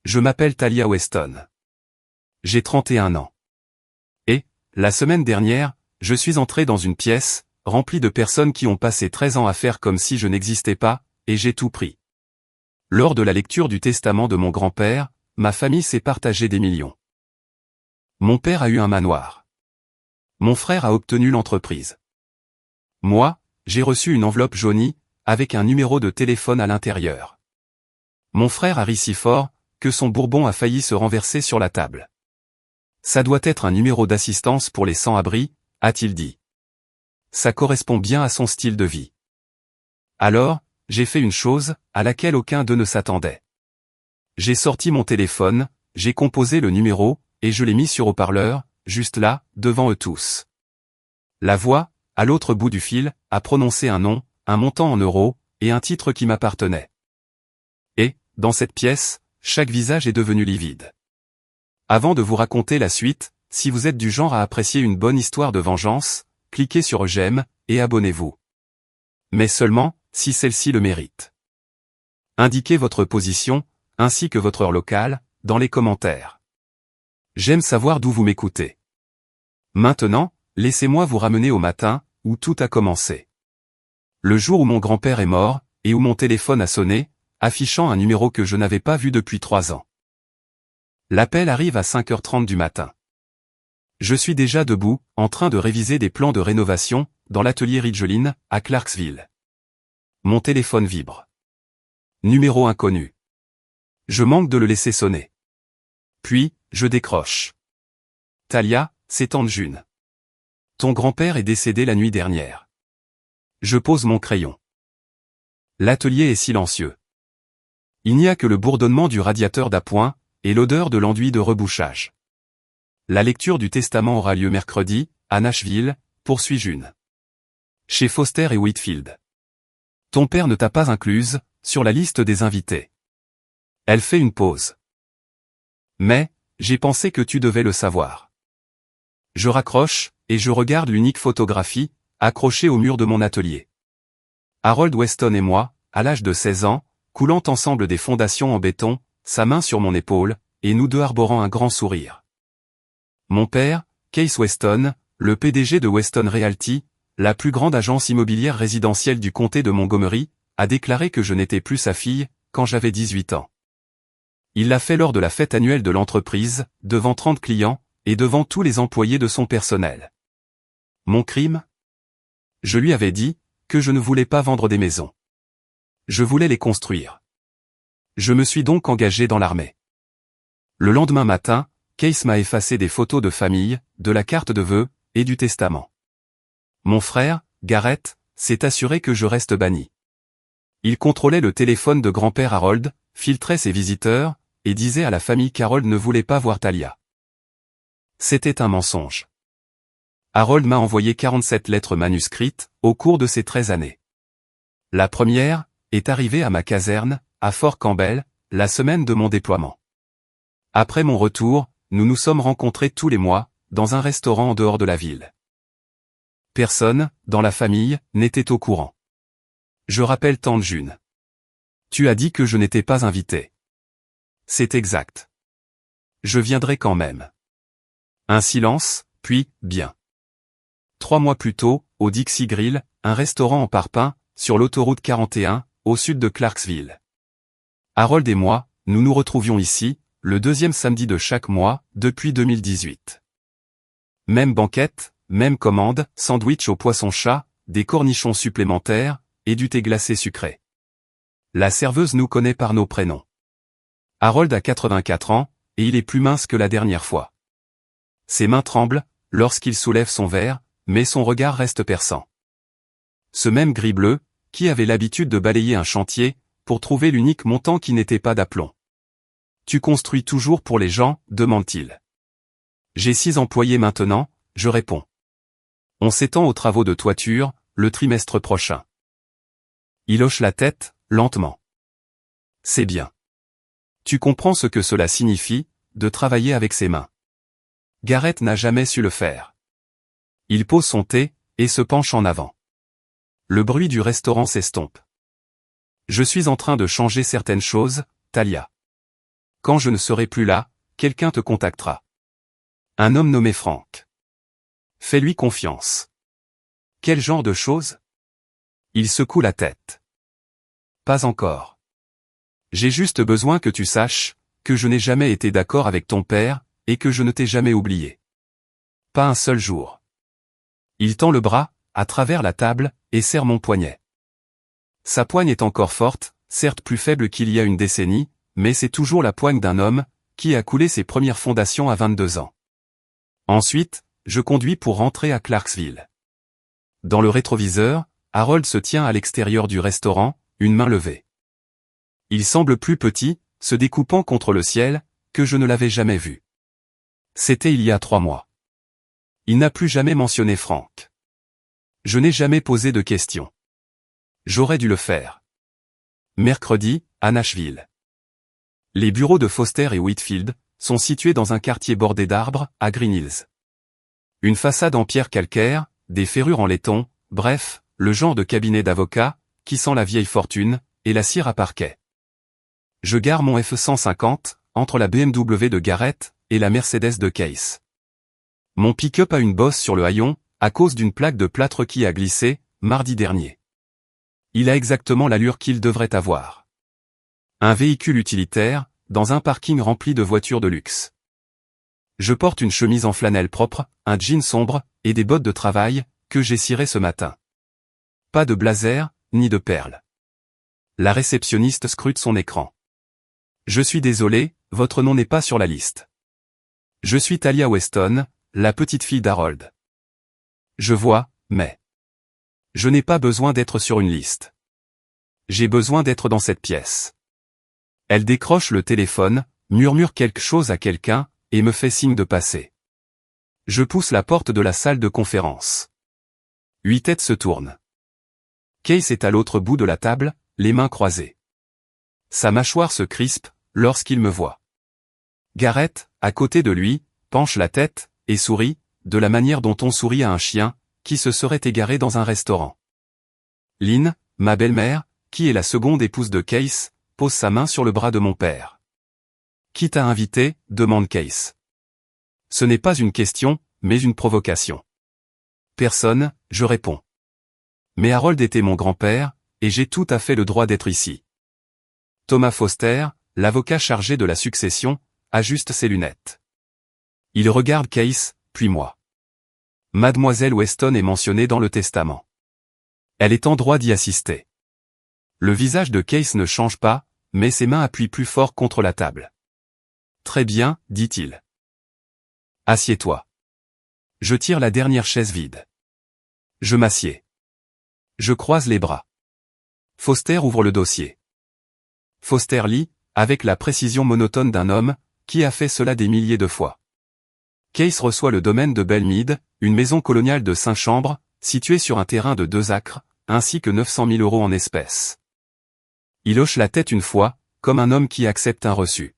Je m'appelle Talia Weston. J'ai 31 ans. Et, la semaine dernière, je suis entré dans une pièce, remplie de personnes qui ont passé 13 ans à faire comme si je n'existais pas, et j'ai tout pris. Lors de la lecture du testament de mon grand-père, ma famille s'est partagée des millions. Mon père a eu un manoir. Mon frère a obtenu l'entreprise. Moi, j'ai reçu une enveloppe jaunie, avec un numéro de téléphone à l'intérieur. Mon frère a ri si fort, que son bourbon a failli se renverser sur la table. Ça doit être un numéro d'assistance pour les sans-abri, a-t-il dit. Ça correspond bien à son style de vie. Alors, j'ai fait une chose, à laquelle aucun d'eux ne s'attendait. J'ai sorti mon téléphone, j'ai composé le numéro, et je l'ai mis sur haut-parleur, juste là, devant eux tous. La voix, à l'autre bout du fil, a prononcé un nom, un montant en euros, et un titre qui m'appartenait. Et, dans cette pièce, chaque visage est devenu livide. Avant de vous raconter la suite, si vous êtes du genre à apprécier une bonne histoire de vengeance, cliquez sur j'aime, et abonnez-vous. Mais seulement, si celle-ci le mérite. Indiquez votre position, ainsi que votre heure locale, dans les commentaires. J'aime savoir d'où vous m'écoutez. Maintenant, laissez-moi vous ramener au matin, où tout a commencé. Le jour où mon grand-père est mort, et où mon téléphone a sonné, affichant un numéro que je n'avais pas vu depuis 3 ans. L'appel arrive à 5h30 du matin. Je suis déjà debout, en train de réviser des plans de rénovation, dans l'atelier Ridgeline, à Clarksville. Mon téléphone vibre. Numéro inconnu. Je manque de le laisser sonner. Puis, je décroche. Talia, c'est tante June. Ton grand-père est décédé la nuit dernière. Je pose mon crayon. L'atelier est silencieux. Il n'y a que le bourdonnement du radiateur d'appoint, et l'odeur de l'enduit de rebouchage. La lecture du testament aura lieu mercredi, à Nashville, poursuit June. Chez Foster et Whitfield. Ton père ne t'a pas incluse, sur la liste des invités. Elle fait une pause. Mais, j'ai pensé que tu devais le savoir. Je raccroche, et je regarde l'unique photographie, accrochée au mur de mon atelier. Harold Weston et moi, à l'âge de 16 ans, coulant ensemble des fondations en béton, sa main sur mon épaule, et nous deux arborant un grand sourire. Mon père, Case Weston, le PDG de Weston Realty, la plus grande agence immobilière résidentielle du comté de Montgomery, a déclaré que je n'étais plus sa fille, quand j'avais 18 ans. Il l'a fait lors de la fête annuelle de l'entreprise, devant 30 clients, et devant tous les employés de son personnel. Mon crime? Je lui avais dit, que je ne voulais pas vendre des maisons. Je voulais les construire. Je me suis donc engagé dans l'armée. Le lendemain matin, Case m'a effacé des photos de famille, de la carte de vœux, et du testament. Mon frère, Garrett, s'est assuré que je reste banni. Il contrôlait le téléphone de grand-père Harold, filtrait ses visiteurs, et disait à la famille qu'Harold ne voulait pas voir Talia. C'était un mensonge. Harold m'a envoyé 47 lettres manuscrites, au cours de ces 13 années. La première, est arrivée à ma caserne, à Fort Campbell, la semaine de mon déploiement. Après mon retour, nous nous sommes rencontrés tous les mois, dans un restaurant en dehors de la ville. Personne, dans la famille, n'était au courant. Je rappelle tante June. Tu as dit que je n'étais pas invité. C'est exact. Je viendrai quand même. Un silence, puis, bien. 3 mois plus tôt, au Dixie Grill, un restaurant en parpaing, sur l'autoroute 41, au sud de Clarksville. Harold et moi, nous nous retrouvions ici, le 2e samedi de chaque mois, depuis 2018. Même banquette, même commande, sandwich au poisson-chat, des cornichons supplémentaires, et du thé glacé sucré. La serveuse nous connaît par nos prénoms. Harold a 84 ans, et il est plus mince que la dernière fois. Ses mains tremblent, lorsqu'il soulève son verre, mais son regard reste perçant. Ce même gris bleu, qui avait l'habitude de balayer un chantier, pour trouver l'unique montant qui n'était pas d'aplomb. Tu construis toujours pour les gens, demande-t-il. J'ai 6 employés maintenant, je réponds. On s'étend aux travaux de toiture, le trimestre prochain. Il hoche la tête, lentement. C'est bien. Tu comprends ce que cela signifie, de travailler avec ses mains. Garrett n'a jamais su le faire. Il pose son thé, et se penche en avant. Le bruit du restaurant s'estompe. Je suis en train de changer certaines choses, Talia. Quand je ne serai plus là, quelqu'un te contactera. Un homme nommé Frank. Fais-lui confiance. Quel genre de choses? Il secoue la tête. Pas encore. J'ai juste besoin que tu saches que je n'ai jamais été d'accord avec ton père et que je ne t'ai jamais oublié. Pas un seul jour. Il tend le bras, à travers la table, et serre mon poignet. Sa poigne est encore forte, certes plus faible qu'il y a une décennie, mais c'est toujours la poigne d'un homme qui a coulé ses premières fondations à 22 ans. Ensuite, je conduis pour rentrer à Clarksville. Dans le rétroviseur, Harold se tient à l'extérieur du restaurant, une main levée. Il semble plus petit, se découpant contre le ciel, que je ne l'avais jamais vu. C'était il y a 3 mois. Il n'a plus jamais mentionné Frank. Je n'ai jamais posé de questions. J'aurais dû le faire. Mercredi, à Nashville. Les bureaux de Foster et Whitfield sont situés dans un quartier bordé d'arbres, à Green Hills. Une façade en pierre calcaire, des ferrures en laiton, bref, le genre de cabinet d'avocat, qui sent la vieille fortune, et la cire à parquet. Je gare mon F-150, entre la BMW de Garrett, et la Mercedes de Case. Mon pick-up a une bosse sur le haillon, à cause d'une plaque de plâtre qui a glissé, mardi dernier. Il a exactement l'allure qu'il devrait avoir. Un véhicule utilitaire, dans un parking rempli de voitures de luxe. Je porte une chemise en flanelle propre, un jean sombre, et des bottes de travail, que j'ai cirées ce matin. Pas de blazer, ni de perles. La réceptionniste scrute son écran. Je suis désolé, votre nom n'est pas sur la liste. Je suis Talia Weston, la petite fille d'Harold. Je vois, mais... Je n'ai pas besoin d'être sur une liste. J'ai besoin d'être dans cette pièce. Elle décroche le téléphone, murmure quelque chose à quelqu'un, et me fait signe de passer. Je pousse la porte de la salle de conférence. 8 têtes se tournent. Case est à l'autre bout de la table, les mains croisées. Sa mâchoire se crispe, lorsqu'il me voit. Garrett, à côté de lui, penche la tête, et sourit, de la manière dont on sourit à un chien, qui se serait égaré dans un restaurant. Lynn, ma belle-mère, qui est la seconde épouse de Case, pose sa main sur le bras de mon père. Qui t'a invité, demande Case. Ce n'est pas une question, mais une provocation. Personne, je réponds. Mais Harold était mon grand-père, et j'ai tout à fait le droit d'être ici. Thomas Foster, l'avocat chargé de la succession, ajuste ses lunettes. Il regarde Case, puis moi. Mademoiselle Weston est mentionnée dans le testament. Elle est en droit d'y assister. Le visage de Case ne change pas, mais ses mains appuient plus fort contre la table. Très bien, dit-il. Assieds-toi. Je tire la dernière chaise vide. Je m'assieds. Je croise les bras. Foster ouvre le dossier. Foster lit, avec la précision monotone d'un homme, qui a fait cela des milliers de fois. Case reçoit le domaine de Belmead, une maison coloniale de 5 chambres, située sur un terrain de 2 acres, ainsi que 900 000 € en espèces. Il hoche la tête une fois, comme un homme qui accepte un reçu.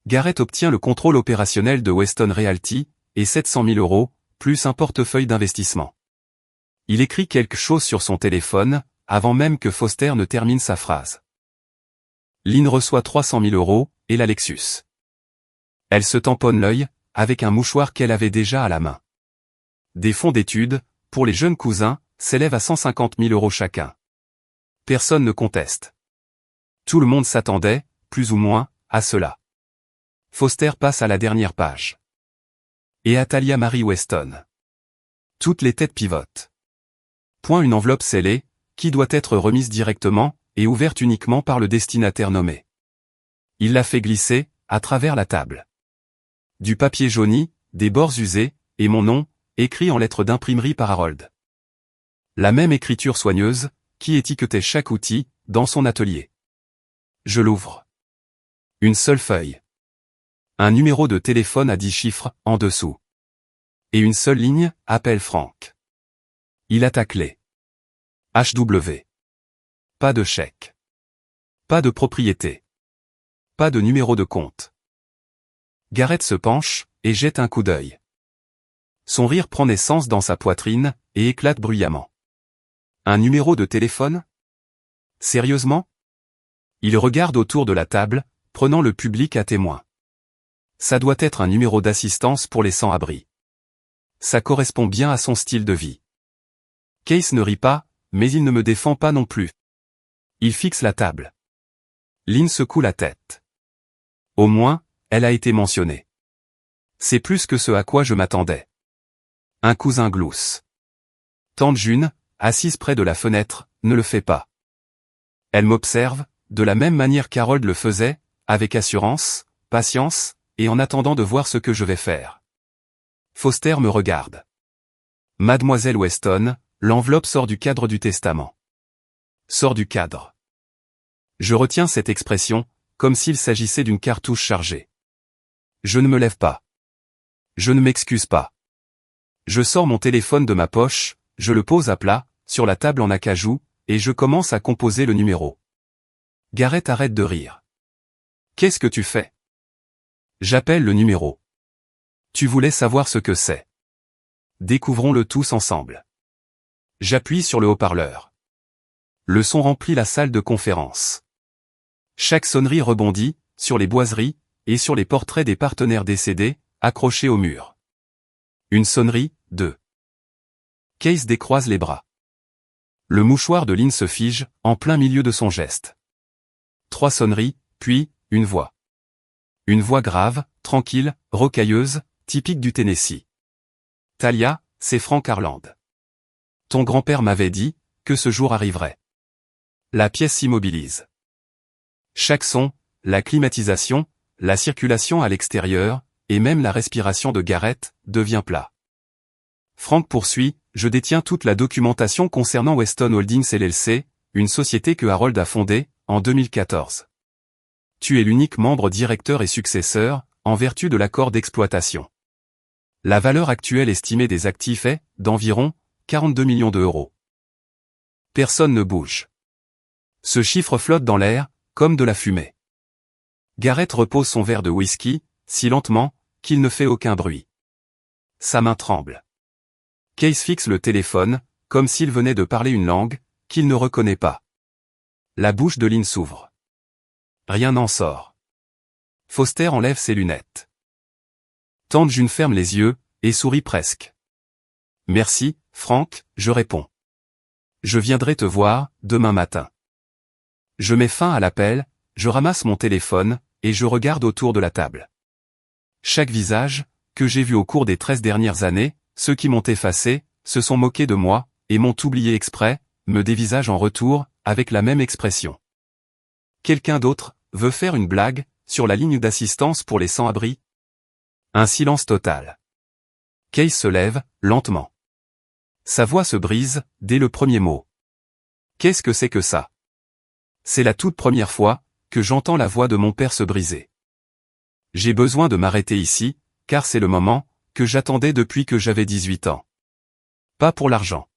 Garrett obtient le contrôle opérationnel de Weston Realty, et 700 000 €, plus un portefeuille d'investissement. Il écrit quelque chose sur son téléphone, avant même que Foster ne termine sa phrase. Lynn reçoit 300 000 €, et la Lexus. Elle se tamponne l'œil, avec un mouchoir qu'elle avait déjà à la main. Des fonds d'études, pour les jeunes cousins, s'élèvent à 150 000 € chacun. Personne ne conteste. Tout le monde s'attendait, plus ou moins, à cela. Foster passe à la dernière page. Et à Talia Marie Weston. Toutes les têtes pivotent. Point une enveloppe scellée, qui doit être remise directement, et ouverte uniquement par le destinataire nommé. Il la fait glisser, à travers la table. Du papier jauni, des bords usés, et mon nom, écrit en lettres d'imprimerie par Harold. La même écriture soigneuse, qui étiquetait chaque outil, dans son atelier. Je l'ouvre. Une seule feuille. Un numéro de téléphone à 10 chiffres, en dessous. Et une seule ligne, appelle Frank. Il a ta clé. HW. Pas de chèque. Pas de propriété. Pas de numéro de compte. Garrett se penche, et jette un coup d'œil. Son rire prend naissance dans sa poitrine, et éclate bruyamment. Un numéro de téléphone? Sérieusement? Il regarde autour de la table, prenant le public à témoin. Ça doit être un numéro d'assistance pour les sans-abri. Ça correspond bien à son style de vie. Case ne rit pas, mais il ne me défend pas non plus. Il fixe la table. Lynn secoue la tête. Au moins, elle a été mentionnée. C'est plus que ce à quoi je m'attendais. Un cousin glousse. Tante June, assise près de la fenêtre, ne le fait pas. Elle m'observe, de la même manière qu'Harold le faisait, avec assurance, patience, et en attendant de voir ce que je vais faire. Foster me regarde. Mademoiselle Weston, l'enveloppe sort du cadre du testament. Sort du cadre. Je retiens cette expression, comme s'il s'agissait d'une cartouche chargée. Je ne me lève pas. Je ne m'excuse pas. Je sors mon téléphone de ma poche, je le pose à plat, sur la table en acajou, et je commence à composer le numéro. Garrett arrête de rire. Qu'est-ce que tu fais? J'appelle le numéro. Tu voulais savoir ce que c'est. Découvrons-le tous ensemble. J'appuie sur le haut-parleur. Le son remplit la salle de conférence. Chaque sonnerie rebondit, sur les boiseries, et sur les portraits des partenaires décédés, accrochés au mur. Une sonnerie, 2. Case décroise les bras. Le mouchoir de Lynn se fige, en plein milieu de son geste. 3 sonneries, puis, une voix. Une voix grave, tranquille, rocailleuse, typique du Tennessee. Talia, c'est Frank Harland. Ton grand-père m'avait dit, que ce jour arriverait. La pièce s'immobilise. Chaque son, la climatisation, la circulation à l'extérieur, et même la respiration de Garrett, devient plat. Frank poursuit, je détiens toute la documentation concernant Weston Holdings LLC, une société que Harold a fondée, en 2014. Tu es l'unique membre directeur et successeur, en vertu de l'accord d'exploitation. La valeur actuelle estimée des actifs est, d'environ, 42 millions d'euros. Personne ne bouge. Ce chiffre flotte dans l'air, comme de la fumée. Garrett repose son verre de whisky, si lentement, qu'il ne fait aucun bruit. Sa main tremble. Case fixe le téléphone, comme s'il venait de parler une langue, qu'il ne reconnaît pas. La bouche de Lynn s'ouvre. Rien n'en sort. Foster enlève ses lunettes. Tante June ferme les yeux, et sourit presque. Merci, Frank, je réponds. Je viendrai te voir, demain matin. Je mets fin à l'appel, je ramasse mon téléphone, et je regarde autour de la table. Chaque visage, que j'ai vu au cours des 13 dernières années, ceux qui m'ont effacé, se sont moqués de moi, et m'ont oublié exprès, me dévisagent en retour, avec la même expression. Quelqu'un d'autre veut faire une blague sur la ligne d'assistance pour les sans-abri? Un silence total. Case se lève, lentement. Sa voix se brise, dès le premier mot. Qu'est-ce que c'est que ça? C'est la toute première fois que j'entends la voix de mon père se briser. J'ai besoin de m'arrêter ici, car c'est le moment que j'attendais depuis que j'avais 18 ans. Pas pour l'argent.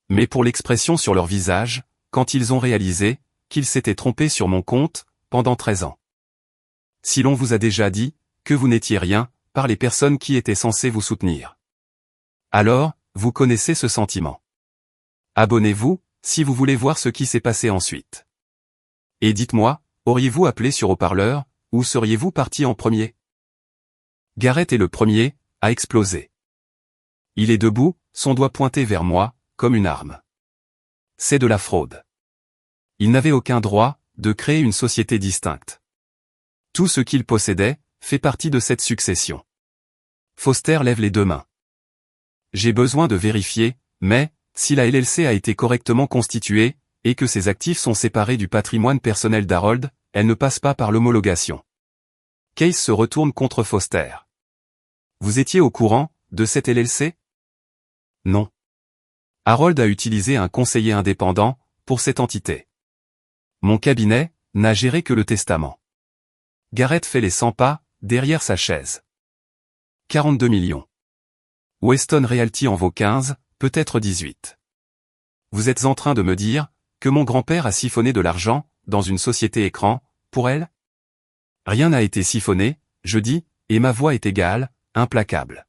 Mais pour l'expression sur leur visage, quand ils ont réalisé qu'ils s'étaient trompés sur mon compte, pendant 13 ans. Si l'on vous a déjà dit que vous n'étiez rien, par les personnes qui étaient censées vous soutenir. Alors, vous connaissez ce sentiment. Abonnez-vous, si vous voulez voir ce qui s'est passé ensuite. Et dites-moi, auriez-vous appelé sur haut-parleur, ou seriez-vous parti en premier? Garrett est le premier à exploser. Il est debout, son doigt pointé vers moi, comme une arme. C'est de la fraude. Il n'avait aucun droit de créer une société distincte. Tout ce qu'il possédait fait partie de cette succession. Foster lève les 2 mains. J'ai besoin de vérifier, mais, si la LLC a été correctement constituée, et que ses actifs sont séparés du patrimoine personnel d'Harold, elle ne passe pas par l'homologation. Case se retourne contre Foster. Vous étiez au courant de cette LLC? Non. Harold a utilisé un conseiller indépendant pour cette entité. Mon cabinet n'a géré que le testament. Garrett fait les 100 pas, derrière sa chaise. 42 millions. Weston Realty en vaut 15, peut-être 18. Vous êtes en train de me dire que mon grand-père a siphonné de l'argent, dans une société écran, pour elle? Rien n'a été siphonné, je dis, et ma voix est égale, implacable.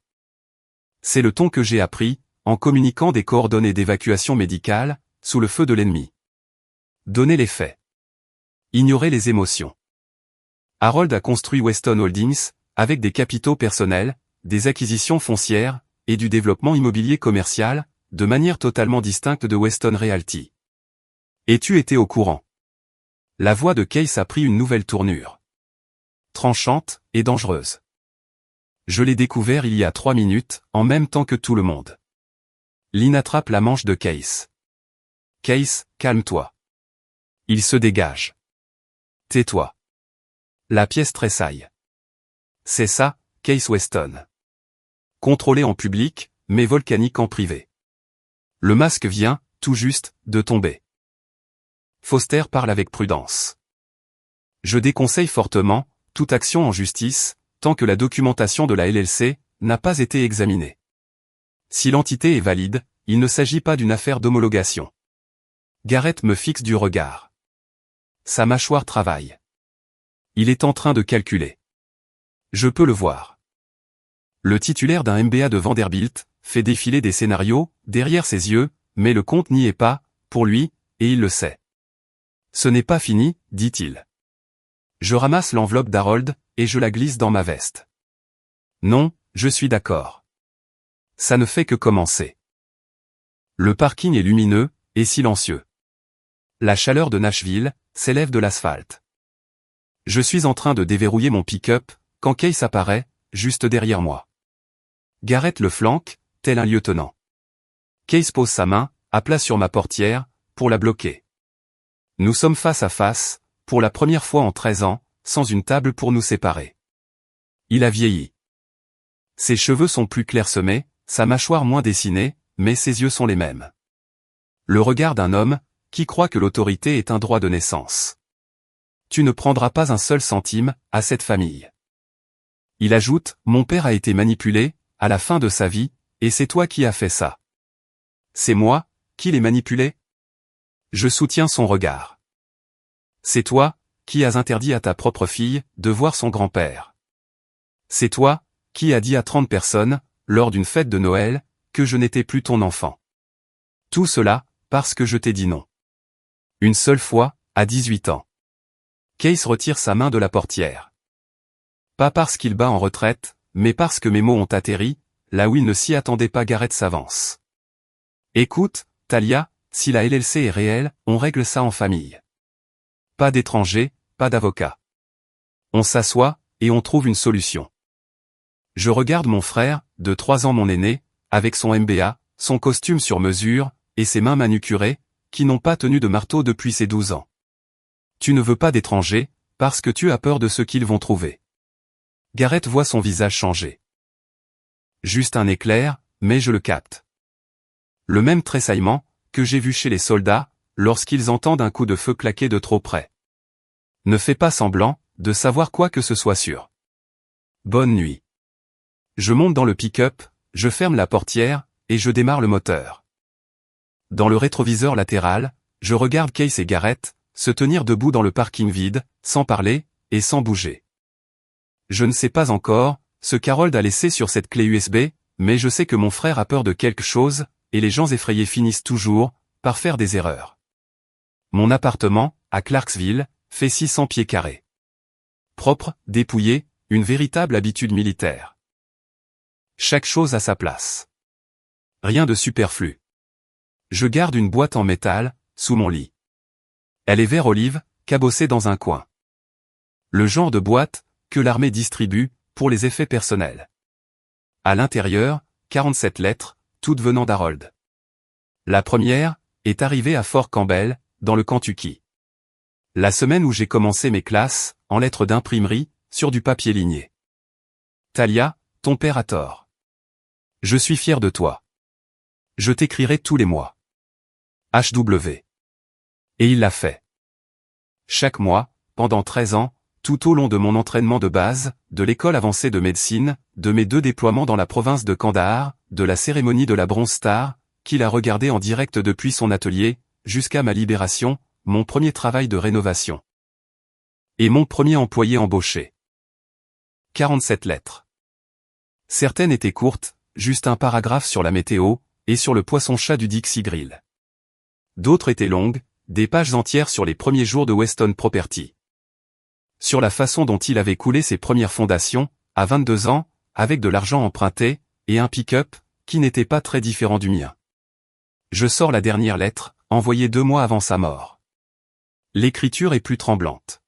C'est le ton que j'ai appris, en communiquant des coordonnées d'évacuation médicale, sous le feu de l'ennemi. Donnez les faits. Ignorez les émotions. Harold a construit Weston Holdings, avec des capitaux personnels, des acquisitions foncières, et du développement immobilier commercial, de manière totalement distincte de Weston Realty. Es-tu été au courant? La voix de Case a pris une nouvelle tournure. Tranchante, et dangereuse. Je l'ai découvert il y a 3 minutes, en même temps que tout le monde. Lynn attrape la manche de Case. Case, calme-toi. Il se dégage. Tais-toi. La pièce tressaille. C'est ça, Case Weston. Contrôlé en public, mais volcanique en privé. Le masque vient, tout juste, de tomber. Foster parle avec prudence. Je déconseille fortement toute action en justice, tant que la documentation de la LLC n'a pas été examinée. Si l'entité est valide, il ne s'agit pas d'une affaire d'homologation. Garrett me fixe du regard. Sa mâchoire travaille. Il est en train de calculer. Je peux le voir. Le titulaire d'un MBA de Vanderbilt fait défiler des scénarios derrière ses yeux, mais le compte n'y est pas, pour lui, et il le sait. Ce n'est pas fini, dit-il. Je ramasse l'enveloppe d'Harold, et je la glisse dans ma veste. Non, je suis d'accord. Ça ne fait que commencer. Le parking est lumineux, et silencieux. La chaleur de Nashville s'élève de l'asphalte. Je suis en train de déverrouiller mon pick-up, quand Case apparaît, juste derrière moi. Garrett le flanque, tel un lieutenant. Case pose sa main, à plat sur ma portière, pour la bloquer. Nous sommes face à face, pour la première fois en 13 ans, sans une table pour nous séparer. Il a vieilli. Ses cheveux sont plus clairsemés, sa mâchoire moins dessinée, mais ses yeux sont les mêmes. Le regard d'un homme, qui croit que l'autorité est un droit de naissance. Tu ne prendras pas un seul centime, à cette famille. Il ajoute, mon père a été manipulé, à la fin de sa vie, et c'est toi qui as fait ça. C'est moi, qui l'ai manipulé? Je soutiens son regard. C'est toi, qui as interdit à ta propre fille, de voir son grand-père. C'est toi, qui as dit à 30 personnes, lors d'une fête de Noël, que je n'étais plus ton enfant. Tout cela, parce que je t'ai dit non. Une seule fois, à 18 ans. Case retire sa main de la portière. Pas parce qu'il bat en retraite, mais parce que mes mots ont atterri, là où il ne s'y attendait pas. Garrett s'avance. Écoute, Talia, si la LLC est réelle, on règle ça en famille. Pas d'étrangers, pas d'avocat. On s'assoit, et on trouve une solution. Je regarde mon frère, de 3 ans mon aîné, avec son MBA, son costume sur mesure, et ses mains manucurées, qui n'ont pas tenu de marteau depuis ses 12 ans. Tu ne veux pas d'étrangers, parce que tu as peur de ce qu'ils vont trouver. Garrett voit son visage changer. Juste un éclair, mais je le capte. Le même tressaillement, que j'ai vu chez les soldats, lorsqu'ils entendent un coup de feu claquer de trop près. Ne fais pas semblant, de savoir quoi que ce soit sûr. Bonne nuit. Je monte dans le pick-up, je ferme la portière, et je démarre le moteur. Dans le rétroviseur latéral, je regarde Case et Garrett, se tenir debout dans le parking vide, sans parler, et sans bouger. Je ne sais pas encore, ce qu'Harold a laissé sur cette clé USB, mais je sais que mon frère a peur de quelque chose, et les gens effrayés finissent toujours, par faire des erreurs. Mon appartement, à Clarksville, fait 600 pieds carrés. Propre, dépouillé, une véritable habitude militaire. Chaque chose à sa place. Rien de superflu. Je garde une boîte en métal, sous mon lit. Elle est vert olive, cabossée dans un coin. Le genre de boîte, que l'armée distribue, pour les effets personnels. À l'intérieur, 47 lettres, toutes venant d'Harold. La première, est arrivée à Fort Campbell, dans le Kentucky. La semaine où j'ai commencé mes classes, en lettres d'imprimerie, sur du papier ligné. Talia, ton père a tort. Je suis fier de toi. Je t'écrirai tous les mois. HW. Et il l'a fait. Chaque mois, pendant 13 ans, tout au long de mon entraînement de base, de l'école avancée de médecine, de mes 2 déploiements dans la province de Kandahar, de la cérémonie de la Bronze Star, qu'il a regardé en direct depuis son atelier, jusqu'à ma libération, mon premier travail de rénovation. Et mon premier employé embauché. 47 lettres. Certaines étaient courtes, juste un paragraphe sur la météo, et sur le poisson-chat du Dixie Grill. D'autres étaient longues, des pages entières sur les premiers jours de Weston Property. sur la façon dont il avait coulé ses premières fondations, à 22 ans, avec de l'argent emprunté, et un pick-up, qui n'était pas très différent du mien. Je sors la dernière lettre, envoyée 2 mois avant sa mort. L'écriture est plus tremblante.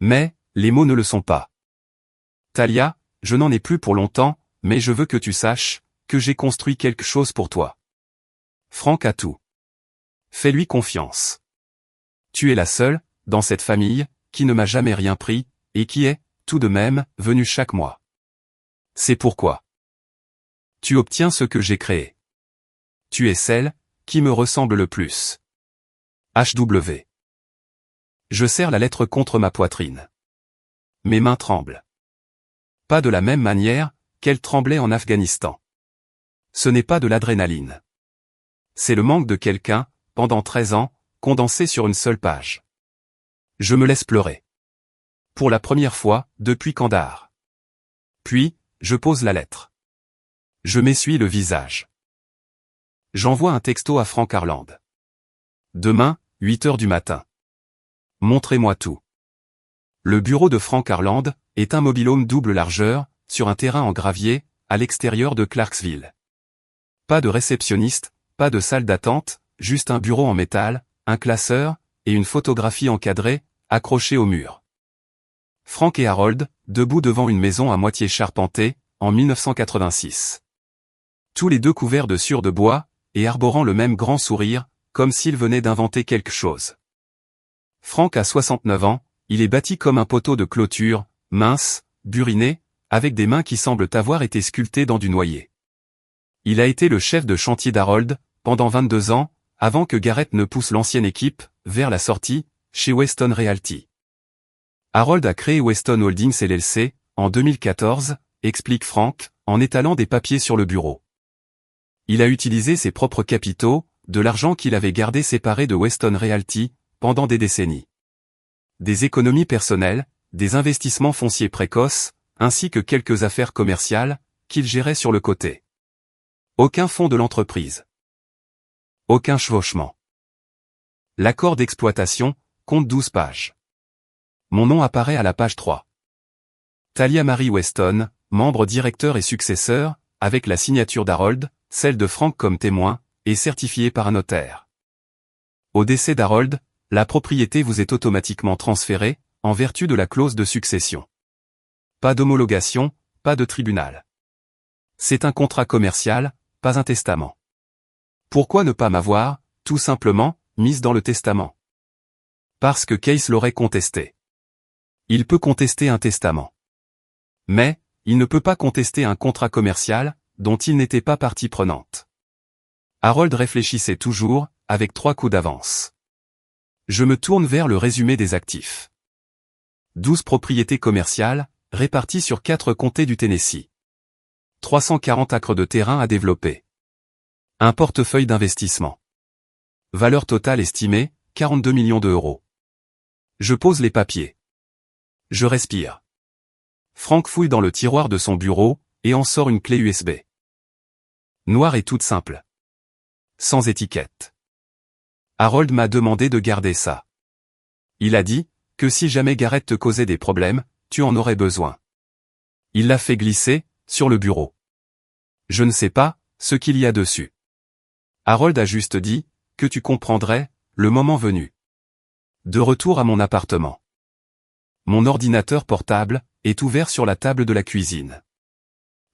Mais, les mots ne le sont pas. Talia, je n'en ai plus pour longtemps, mais je veux que tu saches, que j'ai construit quelque chose pour toi. Franck a tout. Fais-lui confiance. Tu es la seule, dans cette famille, qui ne m'a jamais rien pris, et qui est, tout de même, venue chaque mois. C'est pourquoi. Tu obtiens ce que j'ai créé. Tu es celle, qui me ressemble le plus. HW. Je serre la lettre contre ma poitrine. Mes mains tremblent. Pas de la même manière, qu'elles tremblaient en Afghanistan. Ce n'est pas de l'adrénaline. C'est le manque de quelqu'un, pendant 13 ans, condensé sur une seule page. Je me laisse pleurer. Pour la première fois, depuis Kandahar. Puis, je pose la lettre. Je m'essuie le visage. J'envoie un texto à Franck Harland. Demain, 8 heures du matin. Montrez-moi tout. Le bureau de Franck Harland est un mobil-home double largeur, sur un terrain en gravier, à l'extérieur de Clarksville. Pas de réceptionniste, pas de salle d'attente, juste un bureau en métal, un classeur, et une photographie encadrée, accrochée au mur. Franck et Harold, debout devant une maison à moitié charpentée, en 1986. Tous les deux couverts de sciure de bois, et arborant le même grand sourire, comme s'ils venaient d'inventer quelque chose. Franck a 69 ans, il est bâti comme un poteau de clôture, mince, buriné, avec des mains qui semblent avoir été sculptées dans du noyer. Il a été le chef de chantier d'Harold, pendant 22 ans, avant que Garrett ne pousse l'ancienne équipe, vers la sortie, chez Weston Realty. Harold a créé Weston Holdings LLC, en 2014, explique Franck, en étalant des papiers sur le bureau. Il a utilisé ses propres capitaux, de l'argent qu'il avait gardé séparé de Weston Realty, pendant des décennies. Des économies personnelles, des investissements fonciers précoces, ainsi que quelques affaires commerciales, qu'il gérait sur le côté. Aucun fonds de l'entreprise. Aucun chevauchement. L'accord d'exploitation compte 12 pages. Mon nom apparaît à la page 3. Talia Marie Weston, membre directeur et successeur, avec la signature d'Harold, celle de Franck comme témoin, et certifiée par un notaire. Au décès d'Harold, la propriété vous est automatiquement transférée, en vertu de la clause de succession. Pas d'homologation, pas de tribunal. C'est un contrat commercial, pas un testament. Pourquoi ne pas m'avoir, tout simplement, mise dans le testament? Parce que Case l'aurait contesté. Il peut contester un testament. Mais, il ne peut pas contester un contrat commercial, dont il n'était pas partie prenante. Harold réfléchissait toujours, avec 3 coups d'avance. Je me tourne vers le résumé des actifs. 12 propriétés commerciales, réparties sur 4 comtés du Tennessee. 340 acres de terrain à développer. Un portefeuille d'investissement. Valeur totale estimée, 42 millions d'euros. Je pose les papiers. Je respire. Franck fouille dans le tiroir de son bureau, et en sort une clé USB. Noire et toute simple. Sans étiquette. Harold m'a demandé de garder ça. Il a dit, que si jamais Garrett te causait des problèmes, tu en aurais besoin. Il l'a fait glisser, sur le bureau. Je ne sais pas, ce qu'il y a dessus. Harold a juste dit, que tu comprendrais, le moment venu. De retour à mon appartement. Mon ordinateur portable, est ouvert sur la table de la cuisine.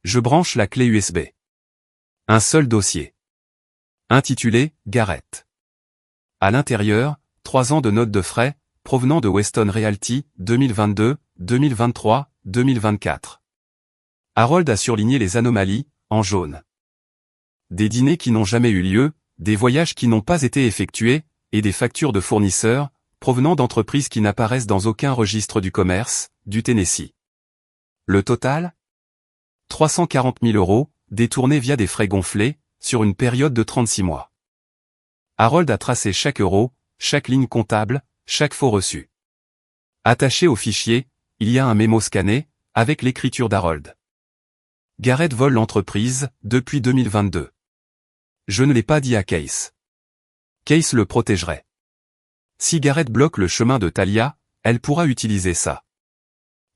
Je branche la clé USB. Un seul dossier. Intitulé, Garrett. À l'intérieur, 3 ans de notes de frais, provenant de Weston Realty, 2022, 2023, 2024. Harold a surligné les anomalies, en jaune. Des dîners qui n'ont jamais eu lieu, des voyages qui n'ont pas été effectués, et des factures de fournisseurs, provenant d'entreprises qui n'apparaissent dans aucun registre du commerce, du Tennessee. Le total? 340 000 euros, détournés via des frais gonflés, sur une période de 36 mois. Harold a tracé chaque euro, chaque ligne comptable, chaque faux reçu. Attaché au fichier, il y a un mémo scanné, avec l'écriture d'Harold. Garrett vole l'entreprise, depuis 2022. Je ne l'ai pas dit à Case. Case le protégerait. Si Garrett bloque le chemin de Talia, elle pourra utiliser ça.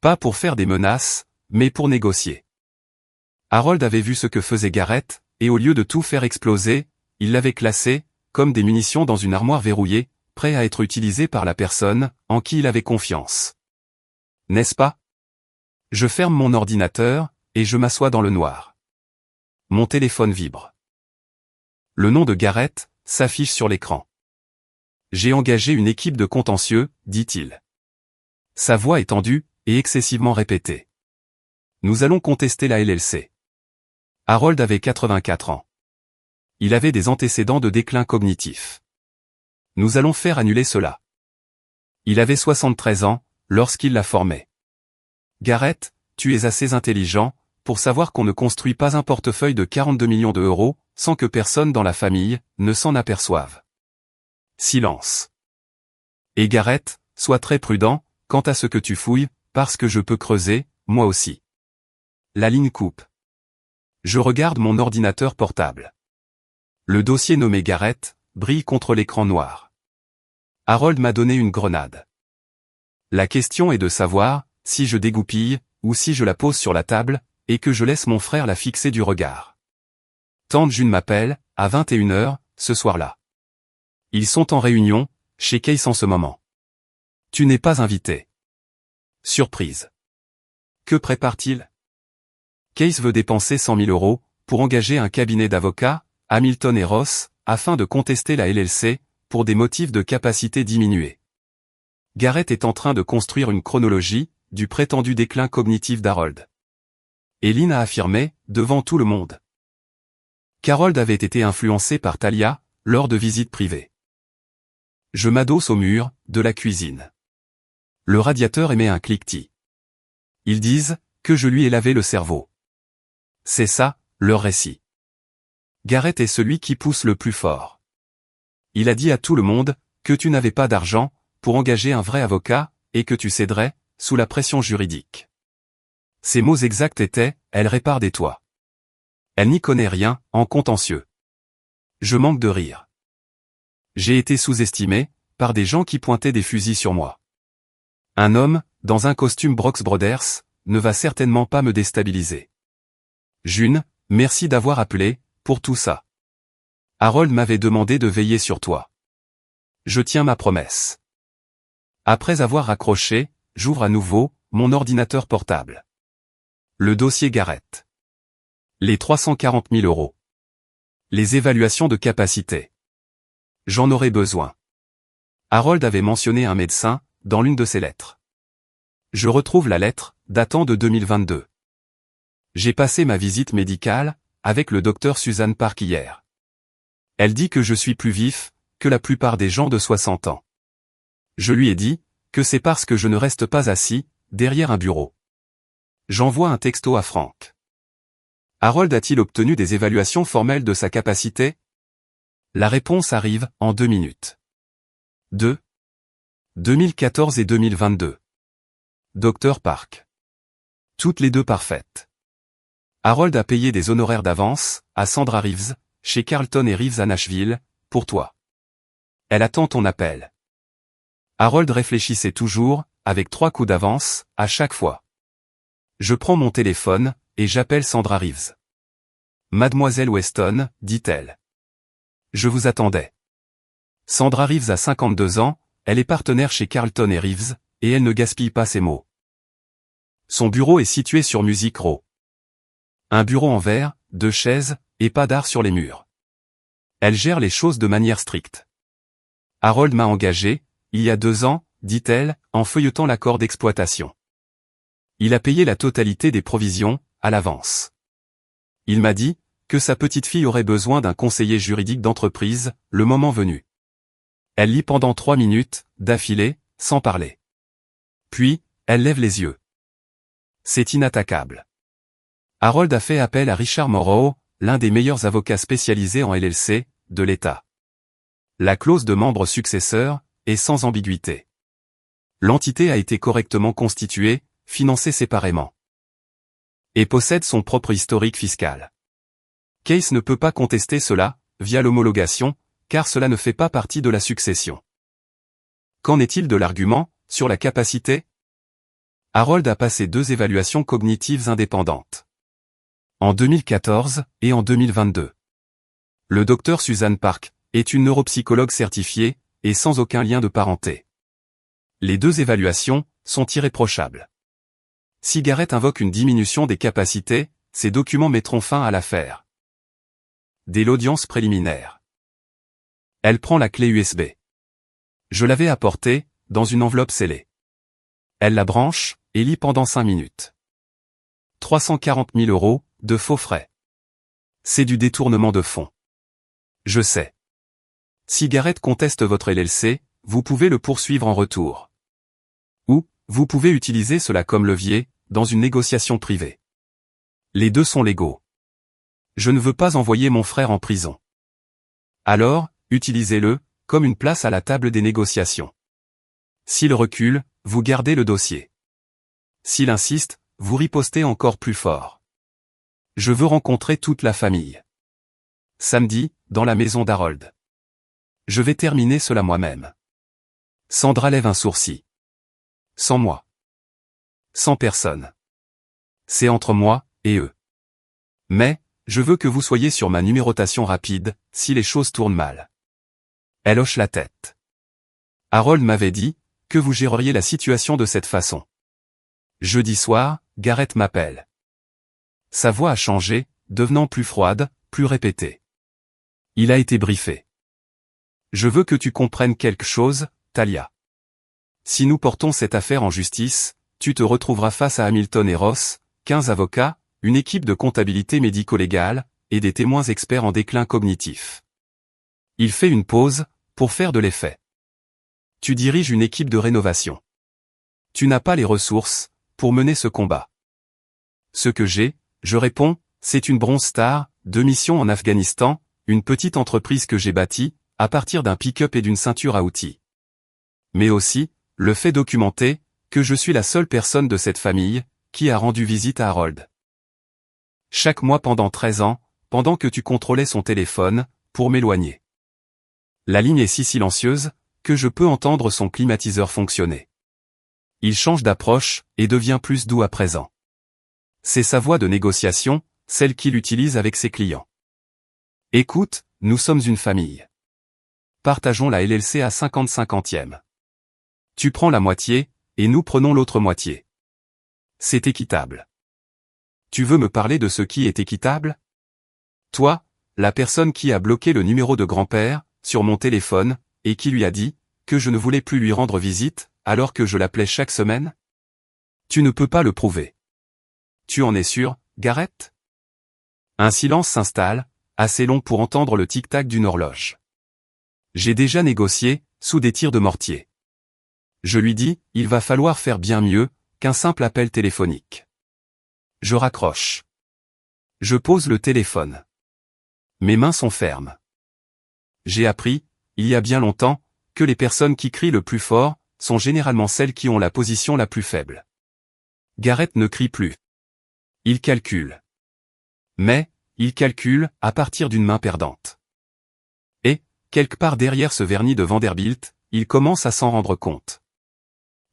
Pas pour faire des menaces, mais pour négocier. Harold avait vu ce que faisait Garrett, et au lieu de tout faire exploser, il l'avait classé, comme des munitions dans une armoire verrouillée, prêt à être utilisé par la personne, en qui il avait confiance. N'est-ce pas? Je ferme mon ordinateur, et je m'assois dans le noir. Mon téléphone vibre. Le nom de Garrett s'affiche sur l'écran. J'ai engagé une équipe de contentieux, dit-il. Sa voix est tendue, et excessivement répétée. Nous allons contester la LLC. Harold avait 84 ans. Il avait des antécédents de déclin cognitif. Nous allons faire annuler cela. Il avait 73 ans, lorsqu'il la formait. Garrett, tu es assez intelligent, pour savoir qu'on ne construit pas un portefeuille de 42 millions d'euros, sans que personne dans la famille ne s'en aperçoive. Silence. Et Garrett, sois très prudent, quant à ce que tu fouilles, parce que je peux creuser, moi aussi. La ligne coupe. Je regarde mon ordinateur portable. Le dossier nommé Garrett brille contre l'écran noir. Harold m'a donné une grenade. La question est de savoir si je dégoupille, ou si je la pose sur la table, et que je laisse mon frère la fixer du regard. Tante June m'appelle, à 21h, ce soir-là. Ils sont en réunion, chez Case en ce moment. Tu n'es pas invité. Surprise. Que prépare-t-il? Case veut dépenser 100 000 euros, pour engager un cabinet d'avocats, Hamilton et Ross, afin de contester la LLC, pour des motifs de capacité diminuée. Garrett est en train de construire une chronologie, du prétendu déclin cognitif d'Harold. Et Lynn a affirmé, devant tout le monde, qu'Harold avait été influencé par Talia, lors de visites privées. Je m'adosse au mur, de la cuisine. Le radiateur émet un cliquetis. Ils disent, que je lui ai lavé le cerveau. C'est ça, leur récit. Garrett est celui qui pousse le plus fort. Il a dit à tout le monde, que tu n'avais pas d'argent, pour engager un vrai avocat, et que tu céderais, sous la pression juridique. Ses mots exacts étaient, elle répare des toits. Elle n'y connaît rien, en contentieux. Je manque de rire. J'ai été sous-estimé, par des gens qui pointaient des fusils sur moi. Un homme, dans un costume Brooks Brothers, ne va certainement pas me déstabiliser. June, merci d'avoir appelé, pour tout ça. Harold m'avait demandé de veiller sur toi. Je tiens ma promesse. Après avoir raccroché, j'ouvre à nouveau, mon ordinateur portable. Le dossier Garrett. Les 340 000 euros. Les évaluations de capacité. J'en aurais besoin. Harold avait mentionné un médecin, dans l'une de ses lettres. Je retrouve la lettre, datant de 2022. J'ai passé ma visite médicale, avec le docteur Suzanne Park hier. Elle dit que je suis plus vif, que la plupart des gens de 60 ans. Je lui ai dit, que c'est parce que je ne reste pas assis, derrière un bureau. J'envoie un texto à Frank. Harold a-t-il obtenu des évaluations formelles de sa capacité? La réponse arrive, en 2 minutes. 2014 et 2022. Dr Park. Toutes les deux parfaites. Harold a payé des honoraires d'avance, à Sandra Reeves, chez Carlton et Reeves à Nashville, pour toi. Elle attend ton appel. Harold réfléchissait toujours, avec 3 coups d'avance, à chaque fois. Je prends mon téléphone, et j'appelle Sandra Reeves. Mademoiselle Weston, dit-elle. Je vous attendais. Sandra Reeves a 52 ans, elle est partenaire chez Carlton et Reeves, et elle ne gaspille pas ses mots. Son bureau est situé sur Music Row. Un bureau en verre, 2 chaises, et pas d'art sur les murs. Elle gère les choses de manière stricte. Harold m'a engagé, il y a 2 ans, dit-elle, en feuilletant l'accord d'exploitation. Il a payé la totalité des provisions, à l'avance. Il m'a dit, que sa petite fille aurait besoin d'un conseiller juridique d'entreprise, le moment venu. Elle lit pendant 3 minutes, d'affilée, sans parler. Puis, elle lève les yeux. C'est inattaquable. Harold a fait appel à Richard Morrow, l'un des meilleurs avocats spécialisés en LLC, de l'État. La clause de membre successeur est sans ambiguïté. L'entité a été correctement constituée, financée séparément. Et possède son propre historique fiscal. Case ne peut pas contester cela, via l'homologation, car cela ne fait pas partie de la succession. Qu'en est-il de l'argument, sur la capacité? Harold a passé 2 évaluations cognitives indépendantes. En 2014 et en 2022. Le docteur Suzanne Park est une neuropsychologue certifiée et sans aucun lien de parenté. Les 2 évaluations sont irréprochables. Si Garrett invoque une diminution des capacités, ces documents mettront fin à l'affaire. Dès l'audience préliminaire. Elle prend la clé USB. Je l'avais apportée, dans une enveloppe scellée. Elle la branche, et lit pendant 5 minutes. 340 000 € de faux frais. C'est du détournement de fonds. Je sais. Si Garrett conteste votre LLC, vous pouvez le poursuivre en retour. Ou, vous pouvez utiliser cela comme levier, dans une négociation privée. Les 2 sont légaux. Je ne veux pas envoyer mon frère en prison. Alors, utilisez-le, comme une place à la table des négociations. S'il recule, vous gardez le dossier. S'il insiste, vous ripostez encore plus fort. Je veux rencontrer toute la famille. Samedi, dans la maison d'Harold. Je vais terminer cela moi-même. Sandra lève un sourcil. Sans moi. Sans personne. C'est entre moi et eux. Mais, je veux que vous soyez sur ma numérotation rapide, si les choses tournent mal. Elle hoche la tête. Harold m'avait dit que vous géreriez la situation de cette façon. Jeudi soir, Garrett m'appelle. Sa voix a changé, devenant plus froide, plus répétée. Il a été briefé. Je veux que tu comprennes quelque chose, Talia. Si nous portons cette affaire en justice, tu te retrouveras face à Hamilton et Ross, 15 avocats, une équipe de comptabilité médico-légale, et des témoins experts en déclin cognitif. Il fait une pause, pour faire de l'effet. Tu diriges une équipe de rénovation. Tu n'as pas les ressources, pour mener ce combat. Ce que j'ai, je réponds, c'est une Bronze Star, 2 missions en Afghanistan, une petite entreprise que j'ai bâtie, à partir d'un pick-up et d'une ceinture à outils. Mais aussi, le fait documenté, que je suis la seule personne de cette famille, qui a rendu visite à Harold. Chaque mois pendant 13 ans, pendant que tu contrôlais son téléphone, pour m'éloigner. La ligne est si silencieuse, que je peux entendre son climatiseur fonctionner. Il change d'approche, et devient plus doux à présent. C'est sa voix de négociation, celle qu'il utilise avec ses clients. Écoute, nous sommes une famille. Partageons la LLC à 50-50e. Tu prends la moitié, et nous prenons l'autre moitié. C'est équitable. Tu veux me parler de ce qui est équitable? Toi, la personne qui a bloqué le numéro de grand-père, sur mon téléphone, et qui lui a dit, que je ne voulais plus lui rendre visite, alors que je l'appelais chaque semaine? Tu ne peux pas le prouver. Tu en es sûr, Garrett? Un silence s'installe, assez long pour entendre le tic-tac d'une horloge. J'ai déjà négocié, sous des tirs de mortier. Je lui dis, il va falloir faire bien mieux, qu'un simple appel téléphonique. Je raccroche. Je pose le téléphone. Mes mains sont fermes. J'ai appris, il y a bien longtemps, que les personnes qui crient le plus fort, sont généralement celles qui ont la position la plus faible. Garrett ne crie plus. Il calcule. Mais, il calcule, à partir d'une main perdante. Et, quelque part derrière ce vernis de Vanderbilt, il commence à s'en rendre compte.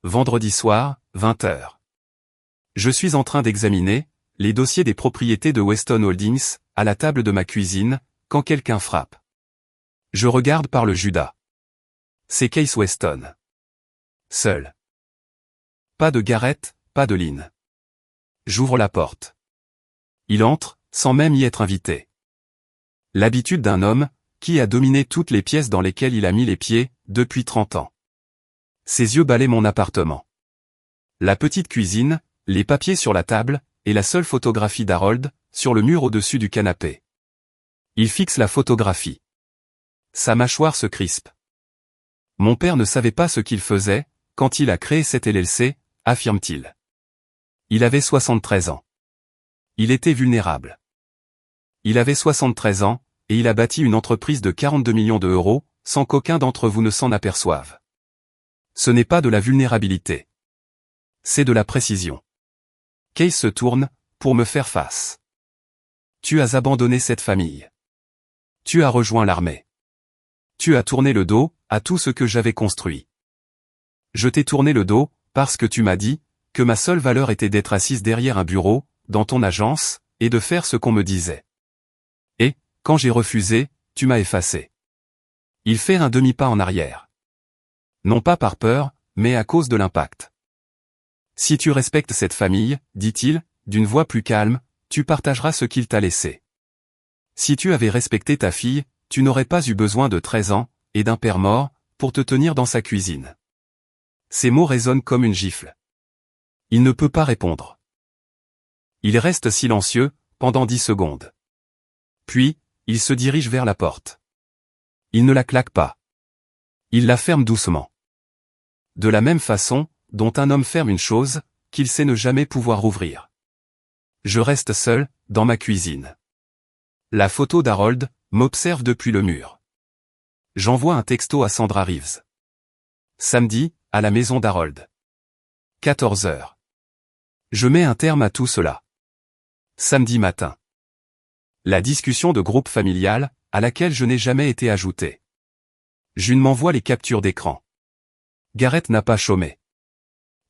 Vendredi soir, 20h. Je suis en train d'examiner les dossiers des propriétés de Weston Holdings, à la table de ma cuisine, quand quelqu'un frappe. Je regarde par le Judas. C'est Case Weston. Seul. Pas de Garrett, pas de Lynn. J'ouvre la porte. Il entre, sans même y être invité. L'habitude d'un homme, qui a dominé toutes les pièces dans lesquelles il a mis les pieds, depuis 30 ans. Ses yeux balaient mon appartement. La petite cuisine, les papiers sur la table, et la seule photographie d'Harold, sur le mur au-dessus du canapé. Il fixe la photographie. Sa mâchoire se crispe. Mon père ne savait pas ce qu'il faisait, quand il a créé cette LLC, affirme-t-il. Il avait 73 ans. Il était vulnérable. Il avait 73 ans, et il a bâti une entreprise de 42 millions d'euros, sans qu'aucun d'entre vous ne s'en aperçoive. Ce n'est pas de la vulnérabilité. C'est de la précision. Case se tourne, pour me faire face. Tu as abandonné cette famille. Tu as rejoint l'armée. Tu as tourné le dos, à tout ce que j'avais construit. Je t'ai tourné le dos, parce que tu m'as dit que ma seule valeur était d'être assise derrière un bureau, dans ton agence, et de faire ce qu'on me disait. Et, quand j'ai refusé, tu m'as effacé. Il fait un demi-pas en arrière. Non pas par peur, mais à cause de l'impact. Si tu respectes cette famille, dit-il, d'une voix plus calme, tu partageras ce qu'il t'a laissé. Si tu avais respecté ta fille, tu n'aurais pas eu besoin de 13 ans, et d'un père mort, pour te tenir dans sa cuisine. Ces mots résonnent comme une gifle. Il ne peut pas répondre. Il reste silencieux, pendant 10 secondes. Puis, il se dirige vers la porte. Il ne la claque pas. Il la ferme doucement. De la même façon, dont un homme ferme une chose, qu'il sait ne jamais pouvoir rouvrir. Je reste seul, dans ma cuisine. La photo d'Harold m'observe depuis le mur. J'envoie un texto à Sandra Reeves. Samedi, à la maison d'Harold. 14 heures. Je mets un terme à tout cela. Samedi matin. La discussion de groupe familial, à laquelle je n'ai jamais été ajouté. June m'envoie les captures d'écran. Garrett n'a pas chômé.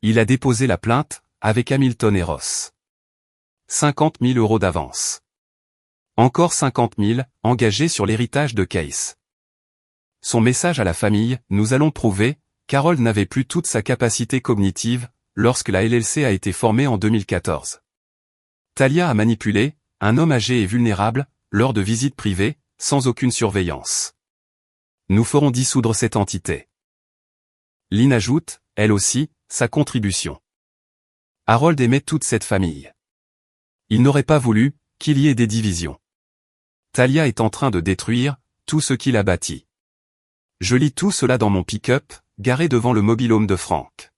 Il a déposé la plainte, avec Hamilton et Ross. 50 000 € d'avance. Encore 50 000, engagés sur l'héritage de Case. Son message à la famille, nous allons prouver, qu'Harold n'avait plus toute sa capacité cognitive, lorsque la LLC a été formée en 2014. Talia a manipulé, un homme âgé et vulnérable, lors de visites privées, sans aucune surveillance. Nous ferons dissoudre cette entité. Lynn ajoute, elle aussi, sa contribution. Harold aimait toute cette famille. Il n'aurait pas voulu qu'il y ait des divisions. Talia est en train de détruire tout ce qu'il a bâti. Je lis tout cela dans mon pick-up, garé devant le mobil-home de Frank.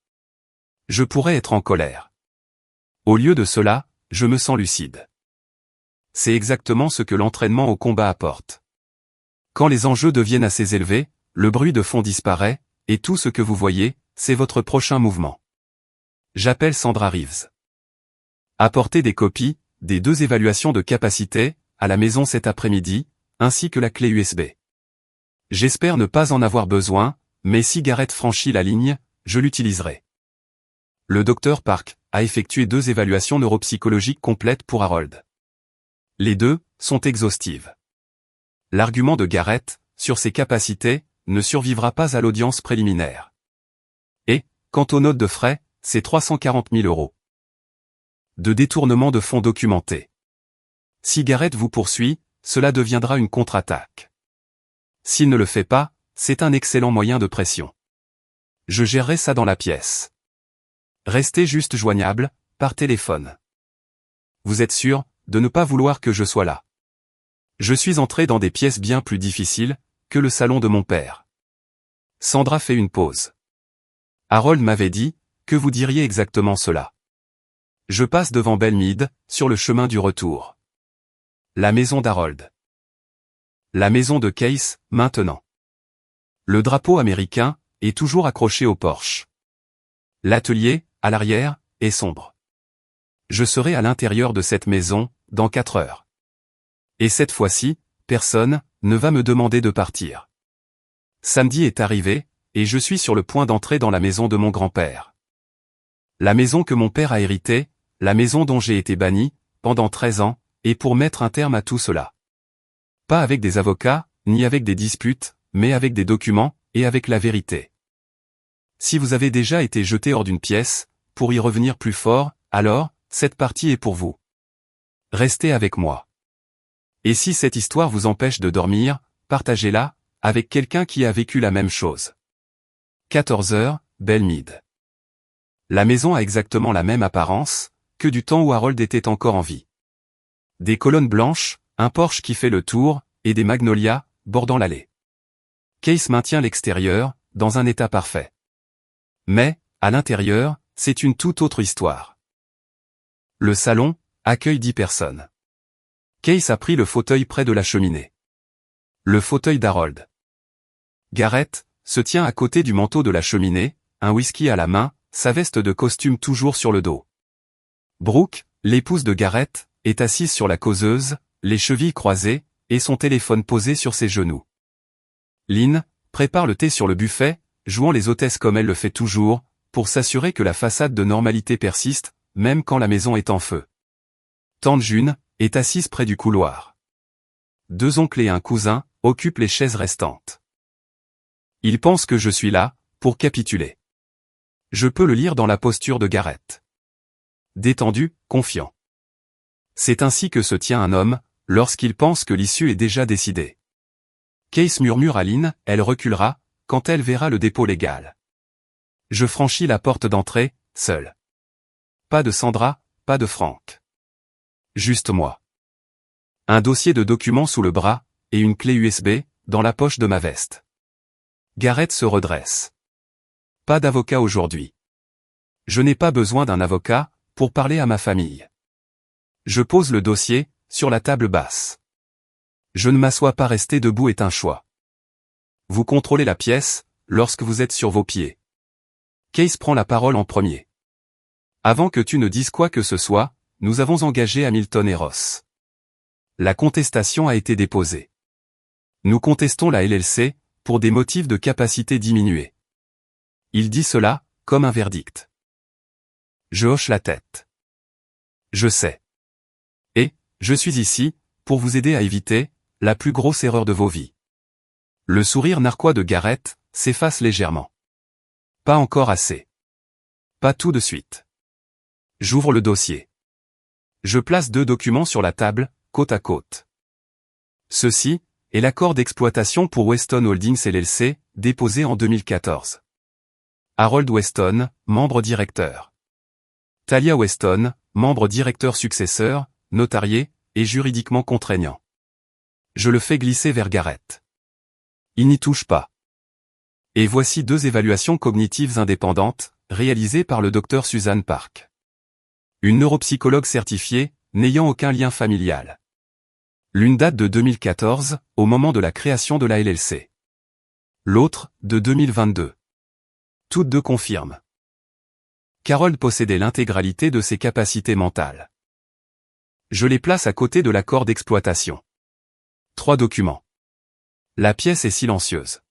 Je pourrais être en colère. Au lieu de cela, je me sens lucide. C'est exactement ce que l'entraînement au combat apporte. Quand les enjeux deviennent assez élevés, le bruit de fond disparaît, et tout ce que vous voyez, c'est votre prochain mouvement. J'appelle Sandra Reeves. Apportez des copies, des 2 évaluations de capacité, à la maison cet après-midi, ainsi que la clé USB. J'espère ne pas en avoir besoin, mais si Garrett franchit la ligne, je l'utiliserai. Le Dr Park a effectué 2 évaluations neuropsychologiques complètes pour Harold. Les 2 sont exhaustives. L'argument de Garrett, sur ses capacités, ne survivra pas à l'audience préliminaire. Et, quant aux notes de frais, c'est 340 000 €. De détournement de fonds documentés. Si Garrett vous poursuit, cela deviendra une contre-attaque. S'il ne le fait pas, c'est un excellent moyen de pression. Je gérerai ça dans la pièce. Restez juste joignable, par téléphone. Vous êtes sûr de ne pas vouloir que je sois là. Je suis entré dans des pièces bien plus difficiles que le salon de mon père. Sandra fait une pause. Harold m'avait dit que vous diriez exactement cela. Je passe devant Belmead, sur le chemin du retour. La maison d'Harold. La maison de Case, maintenant. Le drapeau américain est toujours accroché au porche. L'atelier, à l'arrière, est sombre. Je serai à l'intérieur de cette maison, dans 4 heures. Et cette fois-ci, personne ne va me demander de partir. Samedi est arrivé, et je suis sur le point d'entrer dans la maison de mon grand-père. La maison que mon père a héritée, la maison dont j'ai été banni, pendant 13 ans, et pour mettre un terme à tout cela. Pas avec des avocats, ni avec des disputes, mais avec des documents, et avec la vérité. Si vous avez déjà été jeté hors d'une pièce, pour y revenir plus fort, alors, cette partie est pour vous. Restez avec moi. Et si cette histoire vous empêche de dormir, partagez-la, avec quelqu'un qui a vécu la même chose. 14 heures, Belmead. La maison a exactement la même apparence, que du temps où Harold était encore en vie. Des colonnes blanches, un porche qui fait le tour, et des magnolias, bordant l'allée. Case maintient l'extérieur, dans un état parfait. Mais, à l'intérieur, c'est une toute autre histoire. Le salon accueille 10 personnes. Case a pris le fauteuil près de la cheminée. Le fauteuil d'Harold. Garrett se tient à côté du manteau de la cheminée, un whisky à la main, sa veste de costume toujours sur le dos. Brooke, l'épouse de Garrett, est assise sur la causeuse, les chevilles croisées, et son téléphone posé sur ses genoux. Lynn prépare le thé sur le buffet, jouant les hôtesses comme elle le fait toujours, pour s'assurer que la façade de normalité persiste, même quand la maison est en feu. Tante June est assise près du couloir. 2 oncles et un cousin occupent les chaises restantes. Ils pensent que je suis là, pour capituler. Je peux le lire dans la posture de Gareth. Détendu, confiant. C'est ainsi que se tient un homme, lorsqu'il pense que l'issue est déjà décidée. Case murmure à Lynn, elle reculera, quand elle verra le dépôt légal. Je franchis la porte d'entrée, seul. Pas de Sandra, pas de Frank. Juste moi. Un dossier de documents sous le bras, et une clé USB, dans la poche de ma veste. Gareth se redresse. Pas d'avocat aujourd'hui. Je n'ai pas besoin d'un avocat, pour parler à ma famille. Je pose le dossier, sur la table basse. Je ne m'assois pas, rester debout est un choix. Vous contrôlez la pièce, lorsque vous êtes sur vos pieds. Case prend la parole en premier. Avant que tu ne dises quoi que ce soit, nous avons engagé Hamilton et Ross. La contestation a été déposée. Nous contestons la LLC, pour des motifs de capacité diminuée. Il dit cela, comme un verdict. Je hoche la tête. Je sais. Et, je suis ici, pour vous aider à éviter, la plus grosse erreur de vos vies. Le sourire narquois de Gareth s'efface légèrement. Pas encore assez. Pas tout de suite. J'ouvre le dossier. Je place 2 documents sur la table, côte à côte. Ceci est l'accord d'exploitation pour Weston Holdings LLC, déposé en 2014. Harold Weston, membre directeur. Talia Weston, membre directeur successeur, notarié, et juridiquement contraignant. Je le fais glisser vers Gareth. Il n'y touche pas. Et voici 2 évaluations cognitives indépendantes, réalisées par le Dr Suzanne Park. Une neuropsychologue certifiée, n'ayant aucun lien familial. L'une date de 2014, au moment de la création de la LLC. L'autre, de 2022. Toutes 2 confirment. Carol possédait l'intégralité de ses capacités mentales. Je les place à côté de l'accord d'exploitation. 3 documents. La pièce est silencieuse.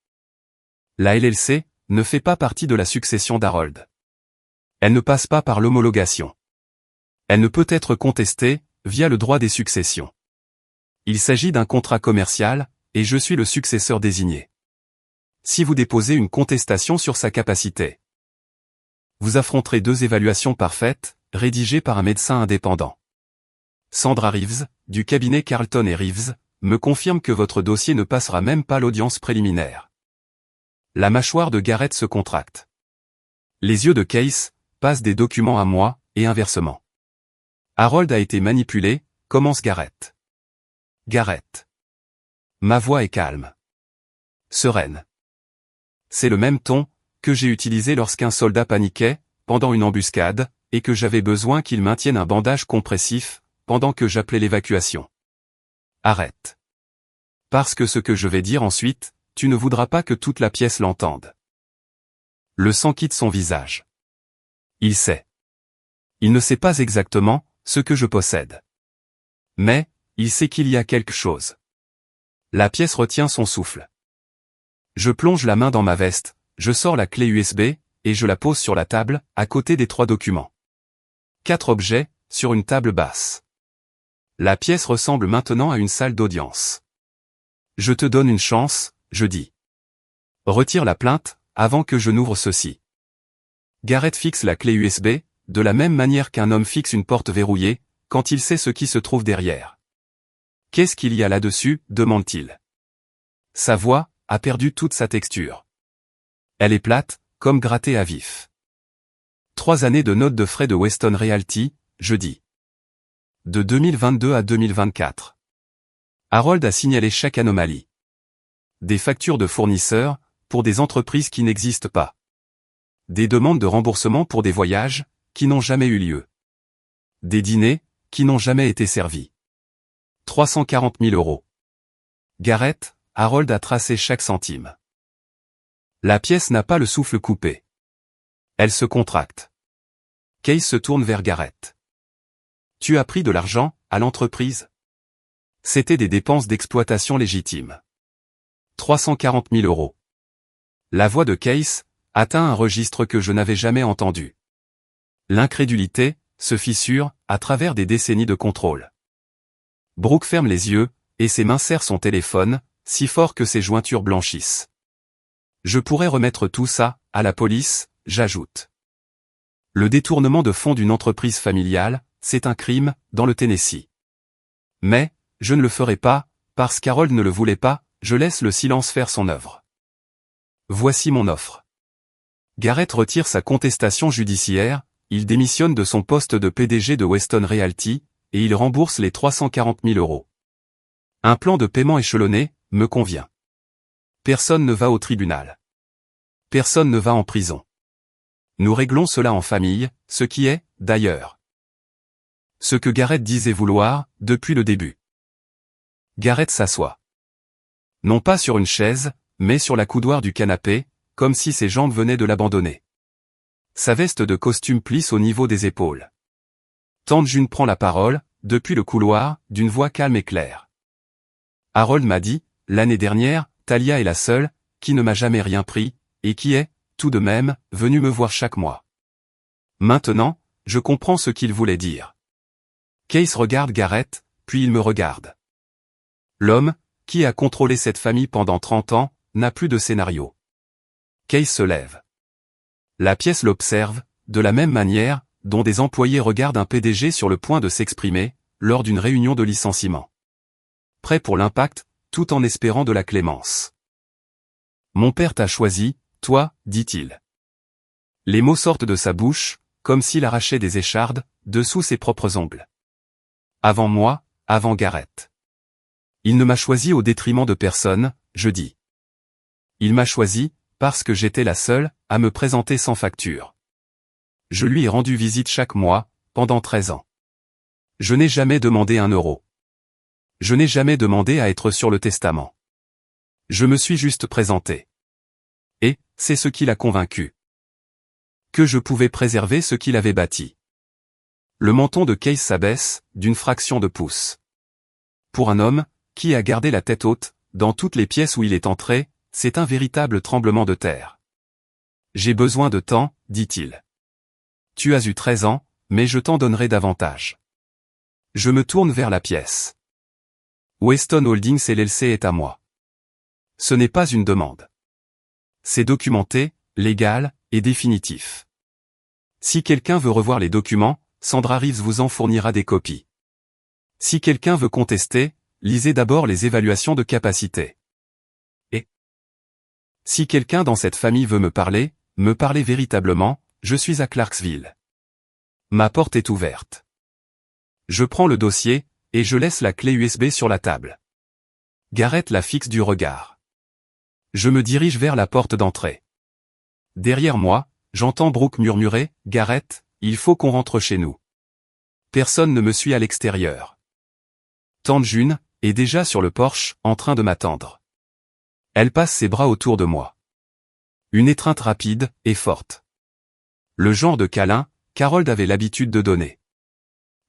La LLC ne fait pas partie de la succession d'Harold. Elle ne passe pas par l'homologation. Elle ne peut être contestée, via le droit des successions. Il s'agit d'un contrat commercial, et je suis le successeur désigné. Si vous déposez une contestation sur sa capacité, vous affronterez 2 évaluations parfaites, rédigées par un médecin indépendant. Sandra Reeves, du cabinet Carlton et Reeves, me confirme que votre dossier ne passera même pas l'audience préliminaire. La mâchoire de Gareth se contracte. Les yeux de Case passent des documents à moi, et inversement. Harold a été manipulé, commence Gareth. Gareth. Ma voix est calme. Sereine. C'est le même ton que j'ai utilisé lorsqu'un soldat paniquait, pendant une embuscade, et que j'avais besoin qu'il maintienne un bandage compressif, pendant que j'appelais l'évacuation. Arrête. Parce que ce que je vais dire ensuite, tu ne voudras pas que toute la pièce l'entende. Le sang quitte son visage. Il sait. Il ne sait pas exactement ce que je possède. Mais, il sait qu'il y a quelque chose. La pièce retient son souffle. Je plonge la main dans ma veste, je sors la clé USB, et je la pose sur la table, à côté des 3 documents. 4 objets, sur une table basse. La pièce ressemble maintenant à une salle d'audience. Je te donne une chance, je dis. Retire la plainte, avant que je n'ouvre ceci. Gareth fixe la clé USB, de la même manière qu'un homme fixe une porte verrouillée, quand il sait ce qui se trouve derrière. Qu'est-ce qu'il y a là-dessus, demande-t-il. Sa voix a perdu toute sa texture. Elle est plate, comme grattée à vif. 3 années de notes de frais de Weston Realty, je dis. De 2022 à 2024. Harold a signalé chaque anomalie. Des factures de fournisseurs, pour des entreprises qui n'existent pas. Des demandes de remboursement pour des voyages, qui n'ont jamais eu lieu. Des dîners, qui n'ont jamais été servis. 340 000 €. Gareth, Harold a tracé chaque centime. La pièce n'a pas le souffle coupé. Elle se contracte. Case se tourne vers Gareth. Tu as pris de l'argent, à l'entreprise? C'était des dépenses d'exploitation légitimes. 340 000 €. La voix de Case atteint un registre que je n'avais jamais entendu. L'incrédulité se fissure à travers des décennies de contrôle. Brooke ferme les yeux, et ses mains serrent son téléphone, si fort que ses jointures blanchissent. Je pourrais remettre tout ça à la police, j'ajoute. Le détournement de fonds d'une entreprise familiale, c'est un crime, dans le Tennessee. Mais, je ne le ferai pas, parce qu'Harold ne le voulait pas, je laisse le silence faire son œuvre. Voici mon offre. Garrett retire sa contestation judiciaire, il démissionne de son poste de PDG de Weston Realty, et il rembourse les 340 000 €. Un plan de paiement échelonné, me convient. Personne ne va au tribunal. Personne ne va en prison. Nous réglons cela en famille, ce qui est, d'ailleurs, ce que Garrett disait vouloir, depuis le début. Garrett s'assoit. Non pas sur une chaise, mais sur la coudoir du canapé, comme si ses jambes venaient de l'abandonner. Sa veste de costume plisse au niveau des épaules. Tante June prend la parole, depuis le couloir, d'une voix calme et claire. Harold m'a dit, l'année dernière, Talia est la seule, qui ne m'a jamais rien pris, et qui est, tout de même, venue me voir chaque mois. Maintenant, je comprends ce qu'il voulait dire. Case regarde Garrett, puis il me regarde. L'homme, qui a contrôlé cette famille pendant 30 ans, n'a plus de scénario. Case se lève. La pièce l'observe, de la même manière, dont des employés regardent un PDG sur le point de s'exprimer, lors d'une réunion de licenciement. Prêt pour l'impact, tout en espérant de la clémence. Mon père t'a choisi, toi, dit-il. Les mots sortent de sa bouche, comme s'il arrachait des échardes, dessous ses propres ongles. Avant moi, avant Garrett. Il ne m'a choisi au détriment de personne, je dis. Il m'a choisi, parce que j'étais la seule, à me présenter sans facture. Je lui ai rendu visite chaque mois, pendant 13 ans. Je n'ai jamais demandé 1 euro. Je n'ai jamais demandé à être sur le testament. Je me suis juste présenté. Et, c'est ce qui l'a convaincu. Que je pouvais préserver ce qu'il avait bâti. Le menton de Case s'abaisse, d'une fraction de pouce. Pour un homme, qui a gardé la tête haute, dans toutes les pièces où il est entré, c'est un véritable tremblement de terre. J'ai besoin de temps, dit-il. Tu as eu 13 ans, mais je t'en donnerai davantage. Je me tourne vers la pièce. Weston Holdings LLC est à moi. Ce n'est pas une demande. C'est documenté, légal, et définitif. Si quelqu'un veut revoir les documents, Sandra Reeves vous en fournira des copies. Si quelqu'un veut contester, lisez d'abord les évaluations de capacité. Et si quelqu'un dans cette famille veut me parler véritablement, je suis à Clarksville. Ma porte est ouverte. Je prends le dossier, et je laisse la clé USB sur la table. Garrett la fixe du regard. Je me dirige vers la porte d'entrée. Derrière moi, j'entends Brooke murmurer, « Garrett, il faut qu'on rentre chez nous. » Personne ne me suit à l'extérieur. Tante June est déjà sur le porche, en train de m'attendre. Elle passe ses bras autour de moi. Une étreinte rapide, et forte. Le genre de câlin qu'Harold avait l'habitude de donner.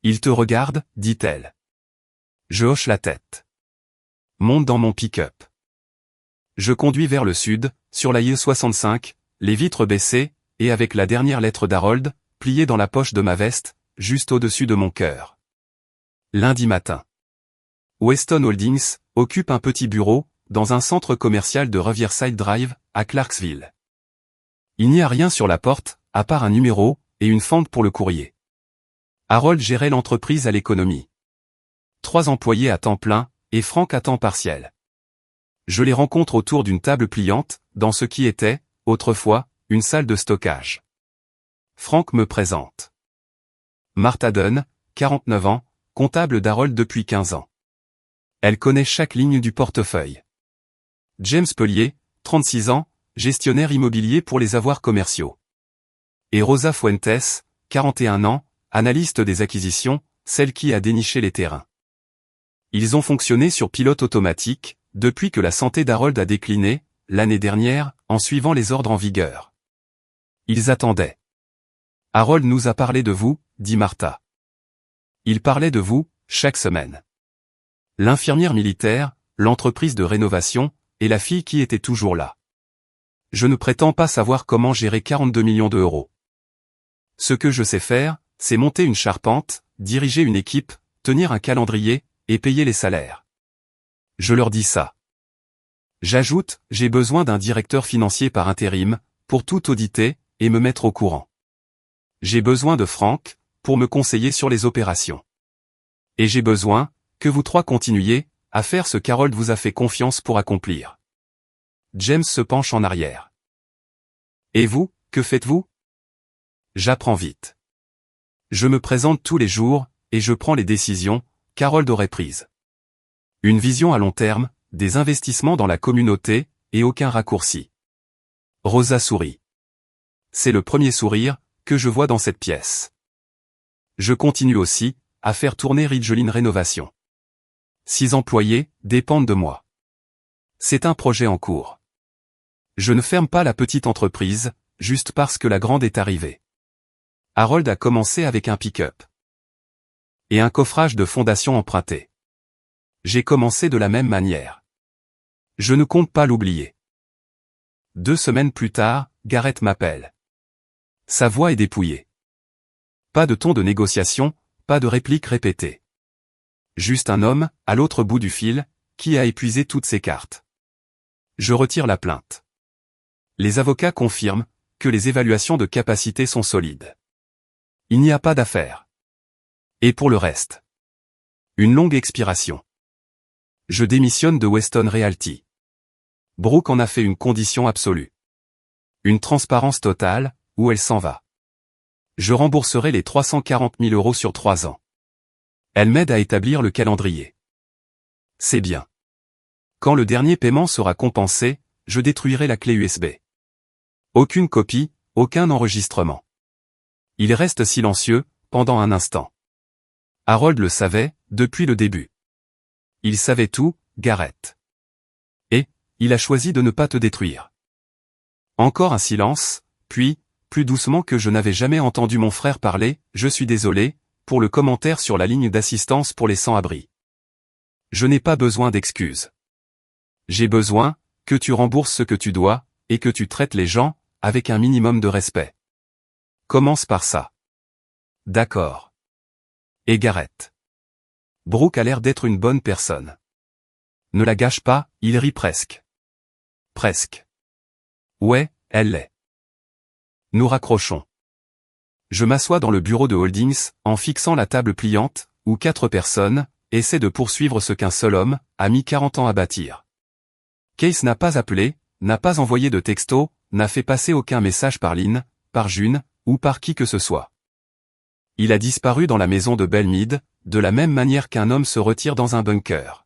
Il te regarde, dit-elle. Je hoche la tête. Monte dans mon pick-up. Je conduis vers le sud, sur la I-65, les vitres baissées, et avec la dernière lettre d'Harold, pliée dans la poche de ma veste, juste au-dessus de mon cœur. Lundi matin. Weston Holdings occupe un petit bureau, dans un centre commercial de Riverside Drive, à Clarksville. Il n'y a rien sur la porte, à part un numéro, et une fente pour le courrier. Harold gérait l'entreprise à l'économie. 3 employés à temps plein, et Frank à temps partiel. Je les rencontre autour d'une table pliante, dans ce qui était, autrefois, une salle de stockage. Frank me présente. Martha Dunn, 49 ans, comptable d'Harold depuis 15 ans. Elle connaît chaque ligne du portefeuille. James Pellier, 36 ans, gestionnaire immobilier pour les avoirs commerciaux. Et Rosa Fuentes, 41 ans, analyste des acquisitions, celle qui a déniché les terrains. Ils ont fonctionné sur pilote automatique, depuis que la santé d'Harold a décliné, l'année dernière, en suivant les ordres en vigueur. Ils attendaient. Harold nous a parlé de vous, dit Martha. Il parlait de vous, chaque semaine. L'infirmière militaire, l'entreprise de rénovation, et la fille qui était toujours là. Je ne prétends pas savoir comment gérer 42 millions d'euros. Ce que je sais faire, c'est monter une charpente, diriger une équipe, tenir un calendrier, et payer les salaires. Je leur dis ça. J'ajoute, j'ai besoin d'un directeur financier par intérim, pour tout auditer, et me mettre au courant. J'ai besoin de Franck, pour me conseiller sur les opérations. Et j'ai besoin, que vous trois continuiez, à faire ce qu'Harold vous a fait confiance pour accomplir. James se penche en arrière. Et vous, que faites-vous? J'apprends vite. Je me présente tous les jours, et je prends les décisions qu'Harold aurait prises. Une vision à long terme, des investissements dans la communauté, et aucun raccourci. Rosa sourit. C'est le premier sourire que je vois dans cette pièce. Je continue aussi à faire tourner Ridgeline Rénovation. 6 employés dépendent de moi. C'est un projet en cours. Je ne ferme pas la petite entreprise, juste parce que la grande est arrivée. Harold a commencé avec un pick-up. Et un coffrage de fondation emprunté. J'ai commencé de la même manière. Je ne compte pas l'oublier. 2 semaines plus tard, Garrett m'appelle. Sa voix est dépouillée. Pas de ton de négociation, pas de réplique répétée. Juste un homme, à l'autre bout du fil, qui a épuisé toutes ses cartes. Je retire la plainte. Les avocats confirment que les évaluations de capacité sont solides. Il n'y a pas d'affaire. Et pour le reste, une longue expiration. Je démissionne de Weston Realty. Brooke en a fait une condition absolue. Une transparence totale, où elle s'en va. Je rembourserai les 340 000 euros sur 3 ans. Elle m'aide à établir le calendrier. C'est bien. Quand le dernier paiement sera compensé, je détruirai la clé USB. Aucune copie, aucun enregistrement. Il reste silencieux, pendant un instant. Harold le savait, depuis le début. Il savait tout, Garrett. Et, il a choisi de ne pas te détruire. Encore un silence, puis, plus doucement que je n'avais jamais entendu mon frère parler, je suis désolé, pour le commentaire sur la ligne d'assistance pour les sans-abri. Je n'ai pas besoin d'excuses. J'ai besoin, que tu rembourses ce que tu dois, et que tu traites les gens, avec un minimum de respect. Commence par ça. D'accord. Et Garrett. Brooke a l'air d'être une bonne personne. Ne la gâche pas, il rit presque. Presque. Ouais, elle l'est. Nous raccrochons. Je m'assois dans le bureau de Holdings, en fixant la table pliante, où 4 personnes essaient de poursuivre ce qu'un seul homme a mis 40 ans à bâtir. Case n'a pas appelé, n'a pas envoyé de texto, n'a fait passer aucun message par Lynn, par June, ou par qui que ce soit. Il a disparu dans la maison de Belmead, de la même manière qu'un homme se retire dans un bunker.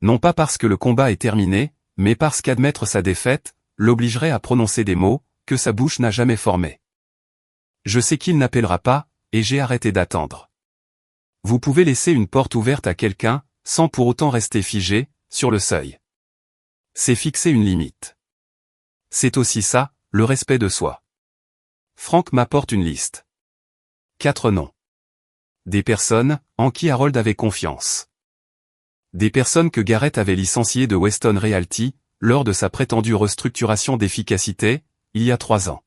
Non pas parce que le combat est terminé, mais parce qu'admettre sa défaite l'obligerait à prononcer des mots que sa bouche n'a jamais formés. Je sais qu'il n'appellera pas, et j'ai arrêté d'attendre. Vous pouvez laisser une porte ouverte à quelqu'un, sans pour autant rester figé, sur le seuil. C'est fixer une limite. C'est aussi ça, le respect de soi. Frank m'apporte une liste. 4 noms. Des personnes, en qui Harold avait confiance. Des personnes que Garrett avait licenciées de Weston Realty, lors de sa prétendue restructuration d'efficacité, il y a 3 ans.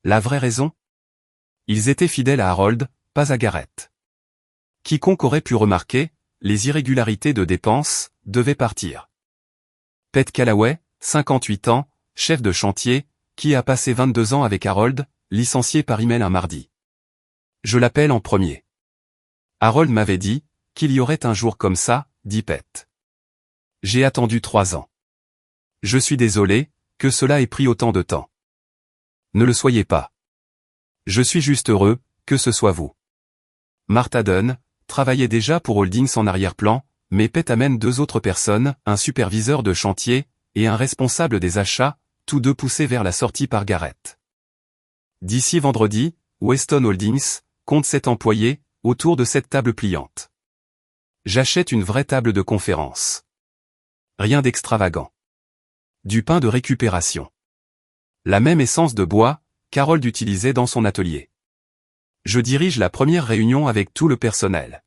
La vraie raison? Ils étaient fidèles à Harold, pas à Garrett. Quiconque aurait pu remarquer les irrégularités de dépenses devait partir. Pete Callaway, 58 ans, chef de chantier, qui a passé 22 ans avec Harold, licencié par email un mardi. Je l'appelle en premier. Harold m'avait dit qu'il y aurait un jour comme ça, dit Pete. J'ai attendu 3 ans. Je suis désolé que cela ait pris autant de temps. Ne le soyez pas. Je suis juste heureux que ce soit vous. Martha Dunn travaillait déjà pour Holdings en arrière-plan, mais Pete amène 2 autres personnes, un superviseur de chantier et un responsable des achats, tous 2 poussés vers la sortie par Garrett. D'ici vendredi, Weston Holdings compte 7 employés autour de cette table pliante. J'achète une vraie table de conférence. Rien d'extravagant. Du pain de récupération. La même essence de bois qu'Harold utilisait dans son atelier. Je dirige la première réunion avec tout le personnel.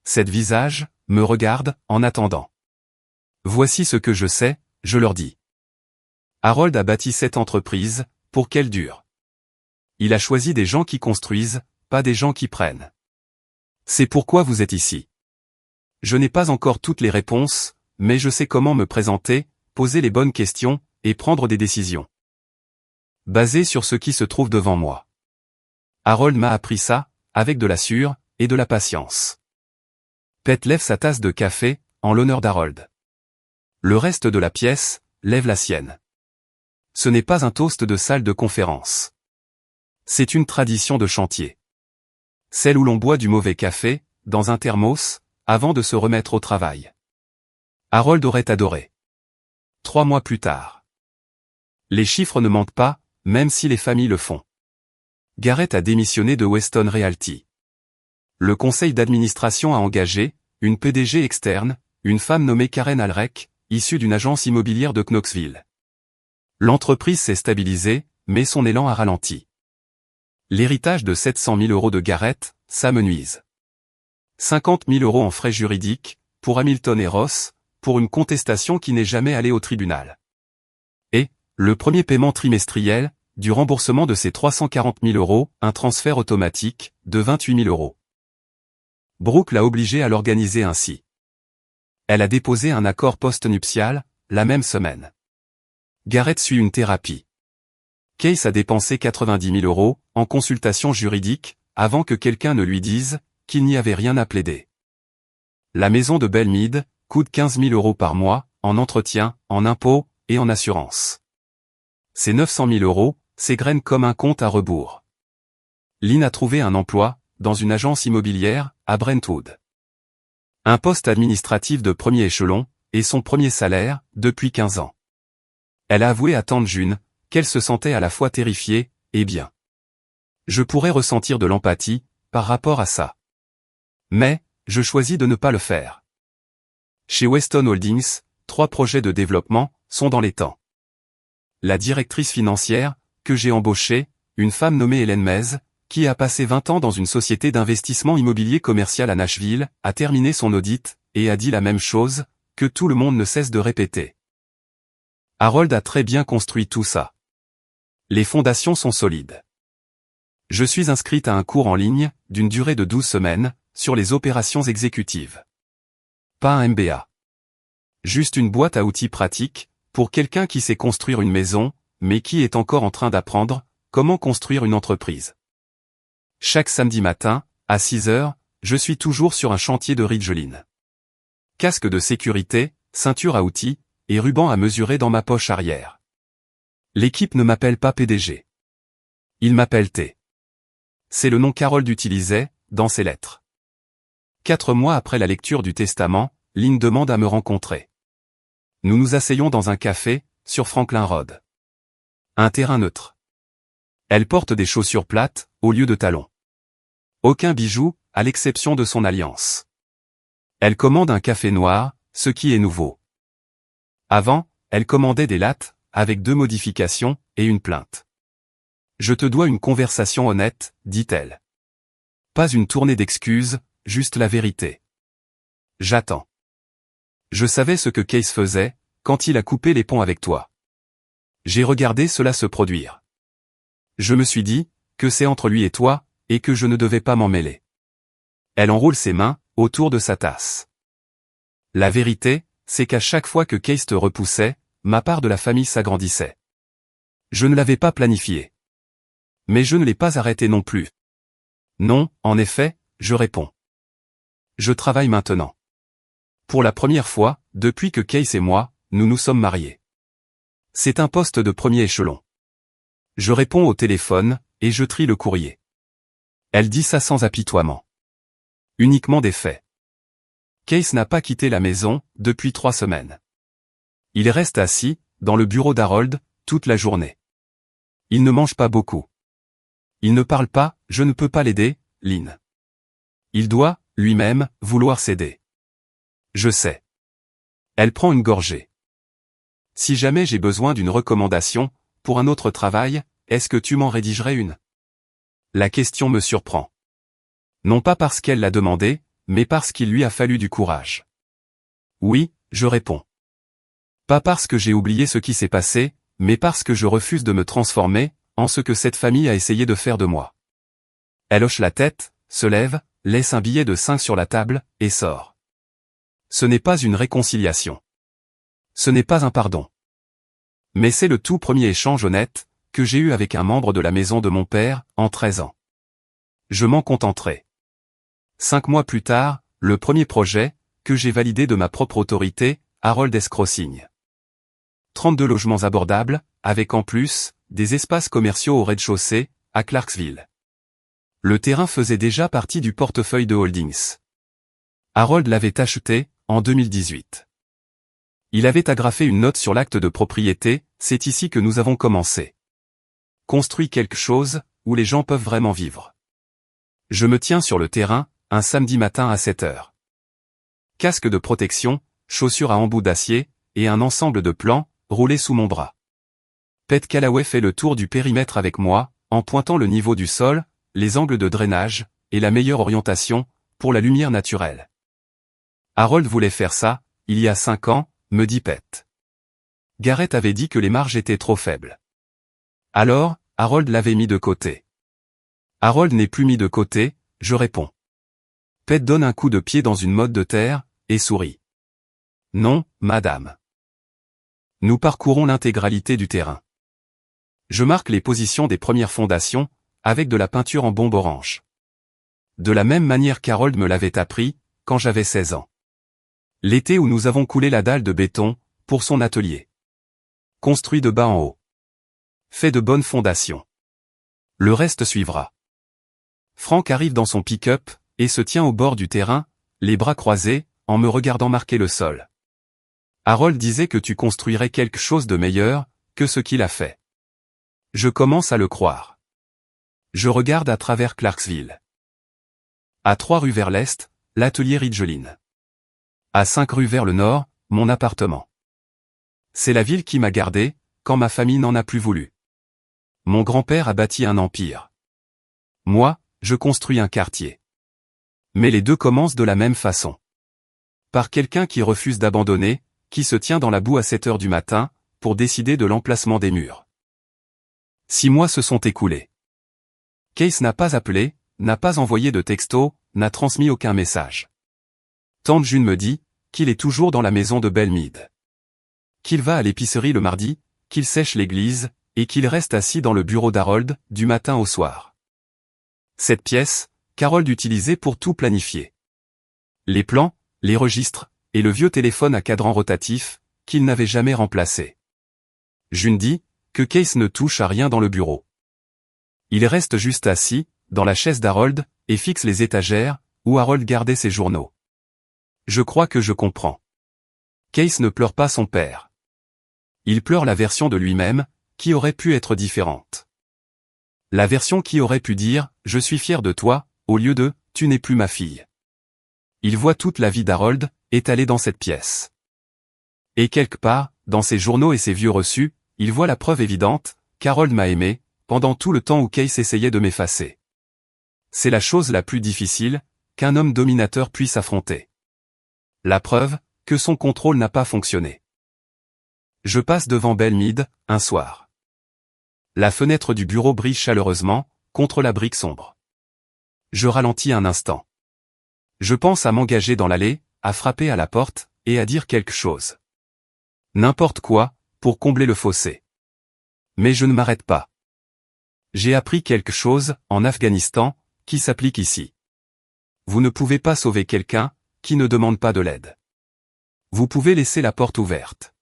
7 visages me regardent en attendant. Voici ce que je sais, je leur dis. Harold a bâti cette entreprise, pour qu'elle dure. Il a choisi des gens qui construisent, pas des gens qui prennent. C'est pourquoi vous êtes ici. Je n'ai pas encore toutes les réponses, mais je sais comment me présenter, poser les bonnes questions, et prendre des décisions. Basées sur ce qui se trouve devant moi. Harold m'a appris ça, avec de la sueur, et de la patience. Pete lève sa tasse de café, en l'honneur d'Harold. Le reste de la pièce, lève la sienne. Ce n'est pas un toast de salle de conférence. C'est une tradition de chantier. Celle où l'on boit du mauvais café, dans un thermos, avant de se remettre au travail. Harold aurait adoré. 3 mois plus tard. Les chiffres ne mentent pas, même si les familles le font. Garrett a démissionné de Weston Realty. Le conseil d'administration a engagé, une PDG externe, une femme nommée Karen Alrek, issue d'une agence immobilière de Knoxville. L'entreprise s'est stabilisée, mais son élan a ralenti. L'héritage de 700 000 € de Garrett, ça me nuise. 50 000 € en frais juridiques, pour Hamilton et Ross, pour une contestation qui n'est jamais allée au tribunal. Et, le premier paiement trimestriel, du remboursement de ces 340 000 €, un transfert automatique, de 28 000 €. Brooke l'a obligée à l'organiser ainsi. Elle a déposé un accord post-nuptial, la même semaine. Garrett suit une thérapie. Case a dépensé 90 000 € en consultation juridique, avant que quelqu'un ne lui dise qu'il n'y avait rien à plaider. La maison de Belmead coûte 15 000 € par mois, en entretien, en impôts et en assurance. Ces 900 000 € s'égrènent comme un compte à rebours. Lynn a trouvé un emploi, dans une agence immobilière, à Brentwood. Un poste administratif de premier échelon, et son premier salaire, depuis 15 ans. Elle a avoué à Tante June, qu'elle se sentait à la fois terrifiée, et bien. Je pourrais ressentir de l'empathie, par rapport à ça. Mais, je choisis de ne pas le faire. Chez Weston Holdings, 3 projets de développement, sont dans les temps. La directrice financière, que j'ai embauchée, une femme nommée Hélène Mez, qui a passé 20 ans dans une société d'investissement immobilier commercial à Nashville, a terminé son audit, et a dit la même chose, que tout le monde ne cesse de répéter. Harold a très bien construit tout ça. Les fondations sont solides. Je suis inscrite à un cours en ligne, d'une durée de 12 semaines, sur les opérations exécutives. Pas un MBA. Juste une boîte à outils pratiques, pour quelqu'un qui sait construire une maison, mais qui est encore en train d'apprendre comment construire une entreprise. Chaque samedi matin, à 6 heures, je suis toujours sur un chantier de Ridgeline. Casque de sécurité, ceinture à outils, et ruban à mesurer dans ma poche arrière. L'équipe ne m'appelle pas PDG. Il m'appelle T. C'est le nom qu'Harold utilisait, dans ses lettres. 4 mois après la lecture du testament, Lynn demande à me rencontrer. Nous nous asseyons dans un café, sur Franklin Road. Un terrain neutre. Elle porte des chaussures plates, au lieu de talons. Aucun bijou, à l'exception de son alliance. Elle commande un café noir, ce qui est nouveau. Avant, elle commandait des lattes, avec 2 modifications, et une plainte. Je te dois une conversation honnête, dit-elle. Pas une tournée d'excuses, juste la vérité. J'attends. Je savais ce que Case faisait, quand il a coupé les ponts avec toi. J'ai regardé cela se produire. Je me suis dit, que c'est entre lui et toi, et que je ne devais pas m'en mêler. Elle enroule ses mains, autour de sa tasse. La vérité, c'est qu'à chaque fois que Case te repoussait, ma part de la famille s'agrandissait. Je ne l'avais pas planifié. Mais je ne l'ai pas arrêté non plus. Non, en effet, je réponds. Je travaille maintenant. Pour la première fois, depuis que Case et moi, nous nous sommes mariés. C'est un poste de premier échelon. Je réponds au téléphone, et je trie le courrier. Elle dit ça sans apitoiement. Uniquement des faits. Case n'a pas quitté la maison, depuis 3 semaines. Il reste assis, dans le bureau d'Harold, toute la journée. Il ne mange pas beaucoup. Il ne parle pas, je ne peux pas l'aider, Lynn. Il doit, lui-même, vouloir s'aider. Je sais. Elle prend une gorgée. Si jamais j'ai besoin d'une recommandation, pour un autre travail, est-ce que tu m'en rédigerais une? La question me surprend. Non pas parce qu'elle l'a demandé, mais parce qu'il lui a fallu du courage. Oui, je réponds. Pas parce que j'ai oublié ce qui s'est passé, mais parce que je refuse de me transformer en ce que cette famille a essayé de faire de moi. Elle hoche la tête, se lève, laisse un billet de 5 sur la table, et sort. Ce n'est pas une réconciliation. Ce n'est pas un pardon. Mais c'est le tout premier échange honnête que j'ai eu avec un membre de la maison de mon père, en 13 ans. Je m'en contenterai. 5 mois plus tard, le premier projet, que j'ai validé de ma propre autorité, Harold S. Crossing. 32 logements abordables, avec en plus, des espaces commerciaux au rez-de-chaussée, à Clarksville. Le terrain faisait déjà partie du portefeuille de Holdings. Harold l'avait acheté, en 2018. Il avait agrafé une note sur l'acte de propriété, c'est ici que nous avons commencé. Construit quelque chose, où les gens peuvent vraiment vivre. Je me tiens sur le terrain, un samedi matin à 7 heures. Casque de protection, chaussures à embout d'acier, et un ensemble de plans, roulés sous mon bras. Pat Callaway fait le tour du périmètre avec moi, en pointant le niveau du sol, les angles de drainage, et la meilleure orientation, pour la lumière naturelle. Harold voulait faire ça, il y a 5 ans, me dit Pat. Garrett avait dit que les marges étaient trop faibles. Alors, Harold l'avait mis de côté. Harold n'est plus mis de côté, je réponds. Pat donne un coup de pied dans une motte de terre, et sourit. Non, madame. Nous parcourons l'intégralité du terrain. Je marque les positions des premières fondations, avec de la peinture en bombe orange. De la même manière qu'Harold me l'avait appris, quand j'avais 16 ans. L'été où nous avons coulé la dalle de béton, pour son atelier. Construit de bas en haut. Fait de bonnes fondations. Le reste suivra. Frank arrive dans son pick-up, et se tient au bord du terrain, les bras croisés, en me regardant marquer le sol. Harold disait que tu construirais quelque chose de meilleur, que ce qu'il a fait. Je commence à le croire. Je regarde à travers Clarksville. À 3 rues vers l'est, l'atelier Ridgeline. À 5 rues vers le nord, mon appartement. C'est la ville qui m'a gardé, quand ma famille n'en a plus voulu. Mon grand-père a bâti un empire. Moi, je construis un quartier. Mais les deux commencent de la même façon. Par quelqu'un qui refuse d'abandonner, qui se tient dans la boue à 7 heures du matin, pour décider de l'emplacement des murs. 6 mois se sont écoulés. Case n'a pas appelé, n'a pas envoyé de texto, n'a transmis aucun message. Tante June me dit qu'il est toujours dans la maison de Belmead. Qu'il va à l'épicerie le mardi, qu'il sèche l'église, et qu'il reste assis dans le bureau d'Harold, du matin au soir. Cette pièce, qu'Harold utilisait pour tout planifier. Les plans, les registres, et le vieux téléphone à cadran rotatif, qu'il n'avait jamais remplacé. June dit que Case ne touche à rien dans le bureau. Il reste juste assis, dans la chaise d'Harold, et fixe les étagères, où Harold gardait ses journaux. Je crois que je comprends. Case ne pleure pas son père. Il pleure la version de lui-même, qui aurait pu être différente. La version qui aurait pu dire « Je suis fier de toi », au lieu de « Tu n'es plus ma fille ». Il voit toute la vie d'Harold, étalée dans cette pièce. Et quelque part, dans ses journaux et ses vieux reçus, il voit la preuve évidente qu'Harold m'a aimé, pendant tout le temps où Case essayait de m'effacer. C'est la chose la plus difficile, qu'un homme dominateur puisse affronter. La preuve, que son contrôle n'a pas fonctionné. Je passe devant Belmead, un soir. La fenêtre du bureau brille chaleureusement, contre la brique sombre. Je ralentis un instant. Je pense à m'engager dans l'allée, à frapper à la porte, et à dire quelque chose. N'importe quoi, pour combler le fossé. Mais je ne m'arrête pas. J'ai appris quelque chose, en Afghanistan, qui s'applique ici. Vous ne pouvez pas sauver quelqu'un, qui ne demande pas de l'aide. Vous pouvez laisser la porte ouverte.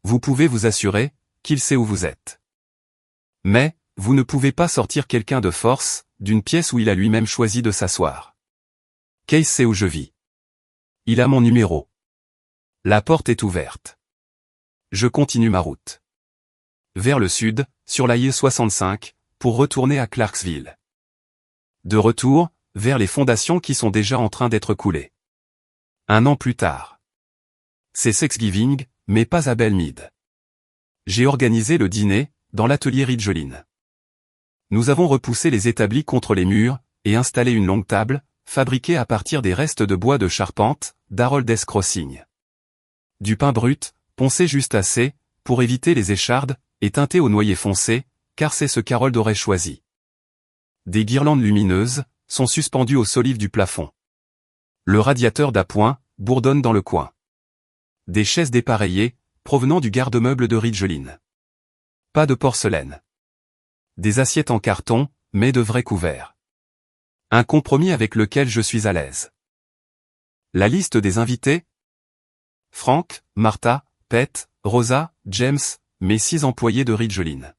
Vous pouvez vous assurer, qu'il sait où vous êtes. Mais, vous ne pouvez pas sortir quelqu'un de force, d'une pièce où il a lui-même choisi de s'asseoir. Case sait où je vis. Il a mon numéro. La porte est ouverte. Je continue ma route. Vers le sud, sur la I-65, pour retourner à Clarksville. De retour, vers les fondations qui sont déjà en train d'être coulées. 1 an plus tard. C'est Thanksgiving, mais pas à Belmead. J'ai organisé le dîner, dans l'atelier Ridgeline. Nous avons repoussé les établis contre les murs, et installé une longue table, fabriquée à partir des restes de bois de charpente, d'Harold S. Crossing. Du pain brut, poncé juste assez, pour éviter les échardes, est teintée au noyer foncé, car c'est ce qu'Harold aurait choisi. Des guirlandes lumineuses sont suspendues aux solives du plafond. Le radiateur d'appoint bourdonne dans le coin. Des chaises dépareillées, provenant du garde-meuble de Ridgeline. Pas de porcelaine. Des assiettes en carton, mais de vrais couverts. Un compromis avec lequel je suis à l'aise. La liste des invités? Frank, Martha, Pete, Rosa, James, mes 6 employés de Ridgeline.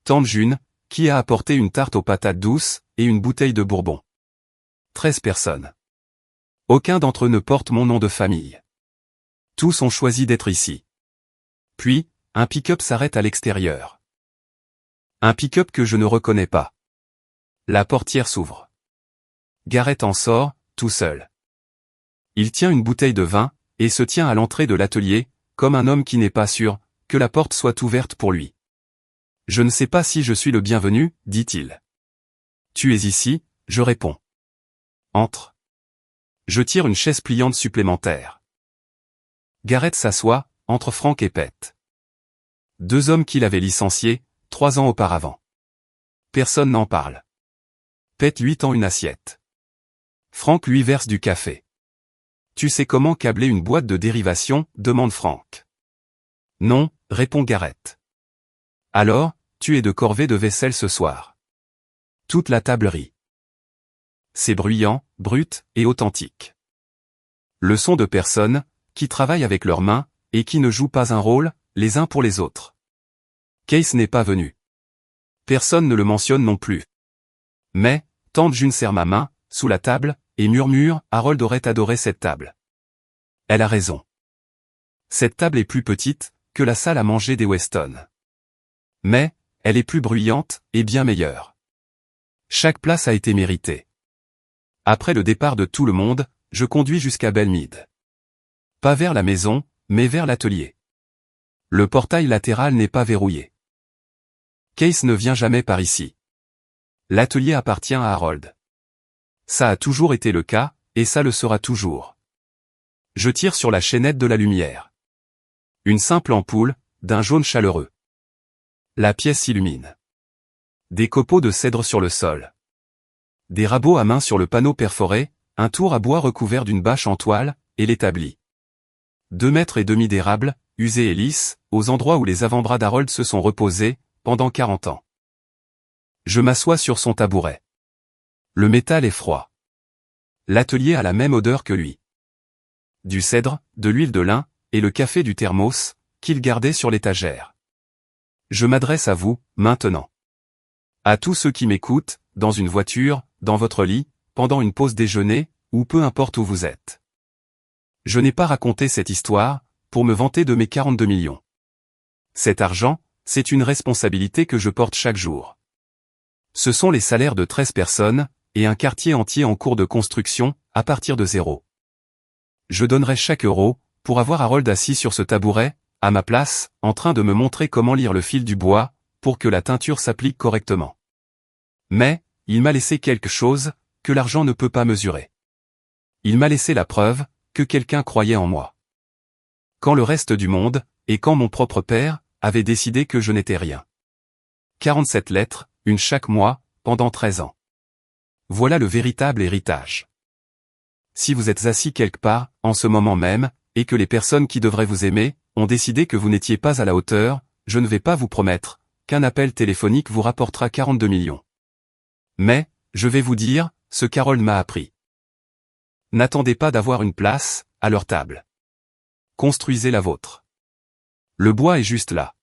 Tante June, qui a apporté une tarte aux patates douces, et une bouteille de bourbon. 13 personnes. Aucun d'entre eux ne porte mon nom de famille. Tous ont choisi d'être ici. Puis, un pick-up s'arrête à l'extérieur. Un pick-up que je ne reconnais pas. La portière s'ouvre. Garrett en sort, tout seul. Il tient une bouteille de vin, et se tient à l'entrée de l'atelier, comme un homme qui n'est pas sûr que la porte soit ouverte pour lui. Je ne sais pas si je suis le bienvenu, dit-il. Tu es ici, je réponds. Entre. Je tire une chaise pliante supplémentaire. Garrett s'assoit, entre Frank et Pete. 2 hommes qu'il avait licenciés, 3 ans auparavant. Personne n'en parle. Pete lui tend une assiette. Frank lui verse du café. Tu sais comment câbler une boîte de dérivation, demande Frank. Non, répond Garrett. Alors, tu es de corvée de vaisselle ce soir. Toute la table rit. C'est bruyant, brut et authentique. Le son de personnes qui travaillent avec leurs mains et qui ne jouent pas un rôle les uns pour les autres. Case n'est pas venu. Personne ne le mentionne non plus. Mais, tante June serre ma main, sous la table, et murmure, Harold aurait adoré cette table. Elle a raison. Cette table est plus petite que la salle à manger des Weston. Mais, elle est plus bruyante et bien meilleure. Chaque place a été méritée. Après le départ de tout le monde, je conduis jusqu'à Belmead. Pas vers la maison, mais vers l'atelier. Le portail latéral n'est pas verrouillé. Case ne vient jamais par ici. L'atelier appartient à Harold. Ça a toujours été le cas, et ça le sera toujours. Je tire sur la chaînette de la lumière. Une simple ampoule, d'un jaune chaleureux. La pièce s'illumine. Des copeaux de cèdre sur le sol. Des rabots à main sur le panneau perforé, un tour à bois recouvert d'une bâche en toile, et l'établi. 2 mètres et demi d'érable, usé et lisse, aux endroits où les avant-bras d'Harold se sont reposés, pendant 40 ans. Je m'assois sur son tabouret. Le métal est froid. L'atelier a la même odeur que lui. Du cèdre, de l'huile de lin, et le café du thermos, qu'il gardait sur l'étagère. Je m'adresse à vous, maintenant. À tous ceux qui m'écoutent, dans une voiture, dans votre lit, pendant une pause déjeuner, ou peu importe où vous êtes. Je n'ai pas raconté cette histoire, pour me vanter de mes 42 millions. Cet argent, c'est une responsabilité que je porte chaque jour. Ce sont les salaires de 13 personnes, et un quartier entier en cours de construction, à partir de 0. Je donnerai chaque euro, pour avoir Harold assis sur ce tabouret, à ma place, en train de me montrer comment lire le fil du bois, pour que la teinture s'applique correctement. Mais, il m'a laissé quelque chose, que l'argent ne peut pas mesurer. Il m'a laissé la preuve, que quelqu'un croyait en moi. Quand le reste du monde, et quand mon propre père, avait décidé que je n'étais rien. 47 lettres, une chaque mois, pendant 13 ans. Voilà le véritable héritage. Si vous êtes assis quelque part, en ce moment même, et que les personnes qui devraient vous aimer, ont décidé que vous n'étiez pas à la hauteur, je ne vais pas vous promettre qu'un appel téléphonique vous rapportera 42 millions. Mais, je vais vous dire, ce qu'Harold m'a appris. N'attendez pas d'avoir une place, à leur table. Construisez la vôtre. Le bois est juste là.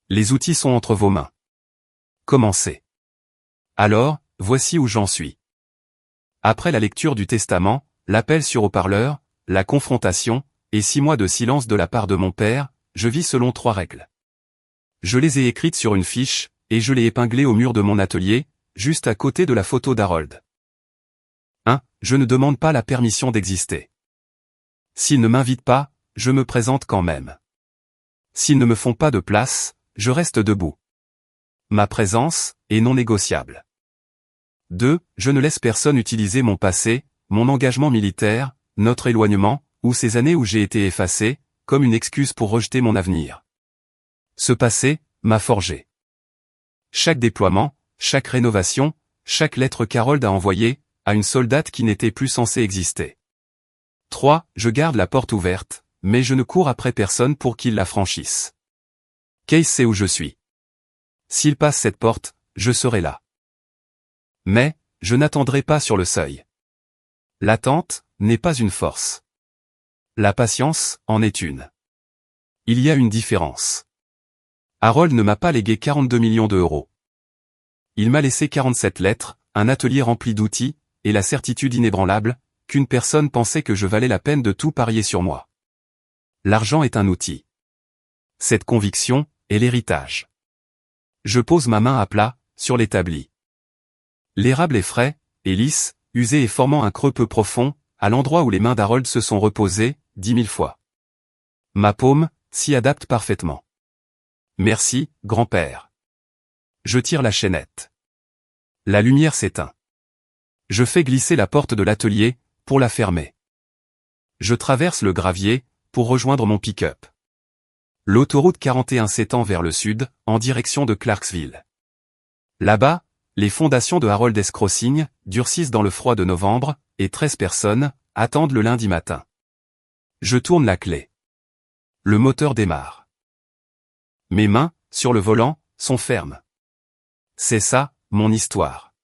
Les outils sont entre vos mains. Commencez. Alors, voici où j'en suis. Après la lecture du testament, l'appel sur haut-parleur, la confrontation, et 6 mois de silence de la part de mon père, je vis selon 3 règles. Je les ai écrites sur une fiche, et je l'ai épinglée au mur de mon atelier, juste à côté de la photo d'Harold. 1. Je ne demande pas la permission d'exister. S'ils ne m'invitent pas, je me présente quand même. S'ils ne me font pas de place, je reste debout. Ma présence est non négociable. 2. Je ne laisse personne utiliser mon passé, mon engagement militaire, notre éloignement, ou ces années où j'ai été effacé, comme une excuse pour rejeter mon avenir. Ce passé m'a forgé. Chaque déploiement, chaque rénovation, chaque lettre qu'Harold a envoyée, à une soldate qui n'était plus censée exister. 3. Je garde la porte ouverte, mais je ne cours après personne pour qu'il la franchisse. Case sait où je suis. S'il passe cette porte, je serai là. Mais, je n'attendrai pas sur le seuil. L'attente n'est pas une force. La patience en est une. Il y a une différence. Harold ne m'a pas légué 42 millions d'euros. Il m'a laissé 47 lettres, un atelier rempli d'outils, et la certitude inébranlable, qu'une personne pensait que je valais la peine de tout parier sur moi. L'argent est un outil. Cette conviction est l'héritage. Je pose ma main à plat, sur l'établi. L'érable est frais, et lisse, usé et formant un creux peu profond, à l'endroit où les mains d'Harold se sont reposées, 10 000 fois. Ma paume s'y adapte parfaitement. Merci, grand-père. Je tire la chaînette. La lumière s'éteint. Je fais glisser la porte de l'atelier, pour la fermer. Je traverse le gravier, pour rejoindre mon pick-up. L'autoroute 41 s'étend vers le sud, en direction de Clarksville. Là-bas, les fondations de Harold S. Crossing durcissent dans le froid de novembre, et 13 personnes attendent le lundi matin. Je tourne la clé. Le moteur démarre. Mes mains, sur le volant, sont fermes. C'est ça, mon histoire.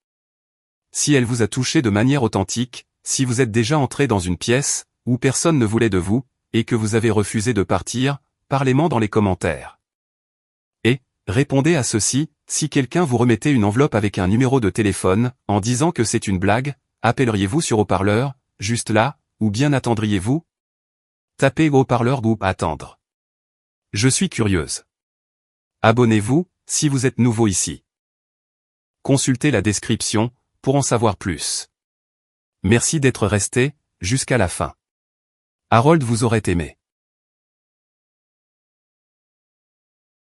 Si elle vous a touché de manière authentique, si vous êtes déjà entré dans une pièce, où personne ne voulait de vous, et que vous avez refusé de partir, parlez-moi dans les commentaires. Et, répondez à ceci, si quelqu'un vous remettait une enveloppe avec un numéro de téléphone, en disant que c'est une blague, appelleriez-vous sur haut-parleur, juste là, ou bien attendriez-vous? Tapez haut-parleur ou attendre. Je suis curieuse. Abonnez-vous, si vous êtes nouveau ici. Consultez la description, pour en savoir plus. Merci d'être resté, jusqu'à la fin. Harold vous aurait aimé.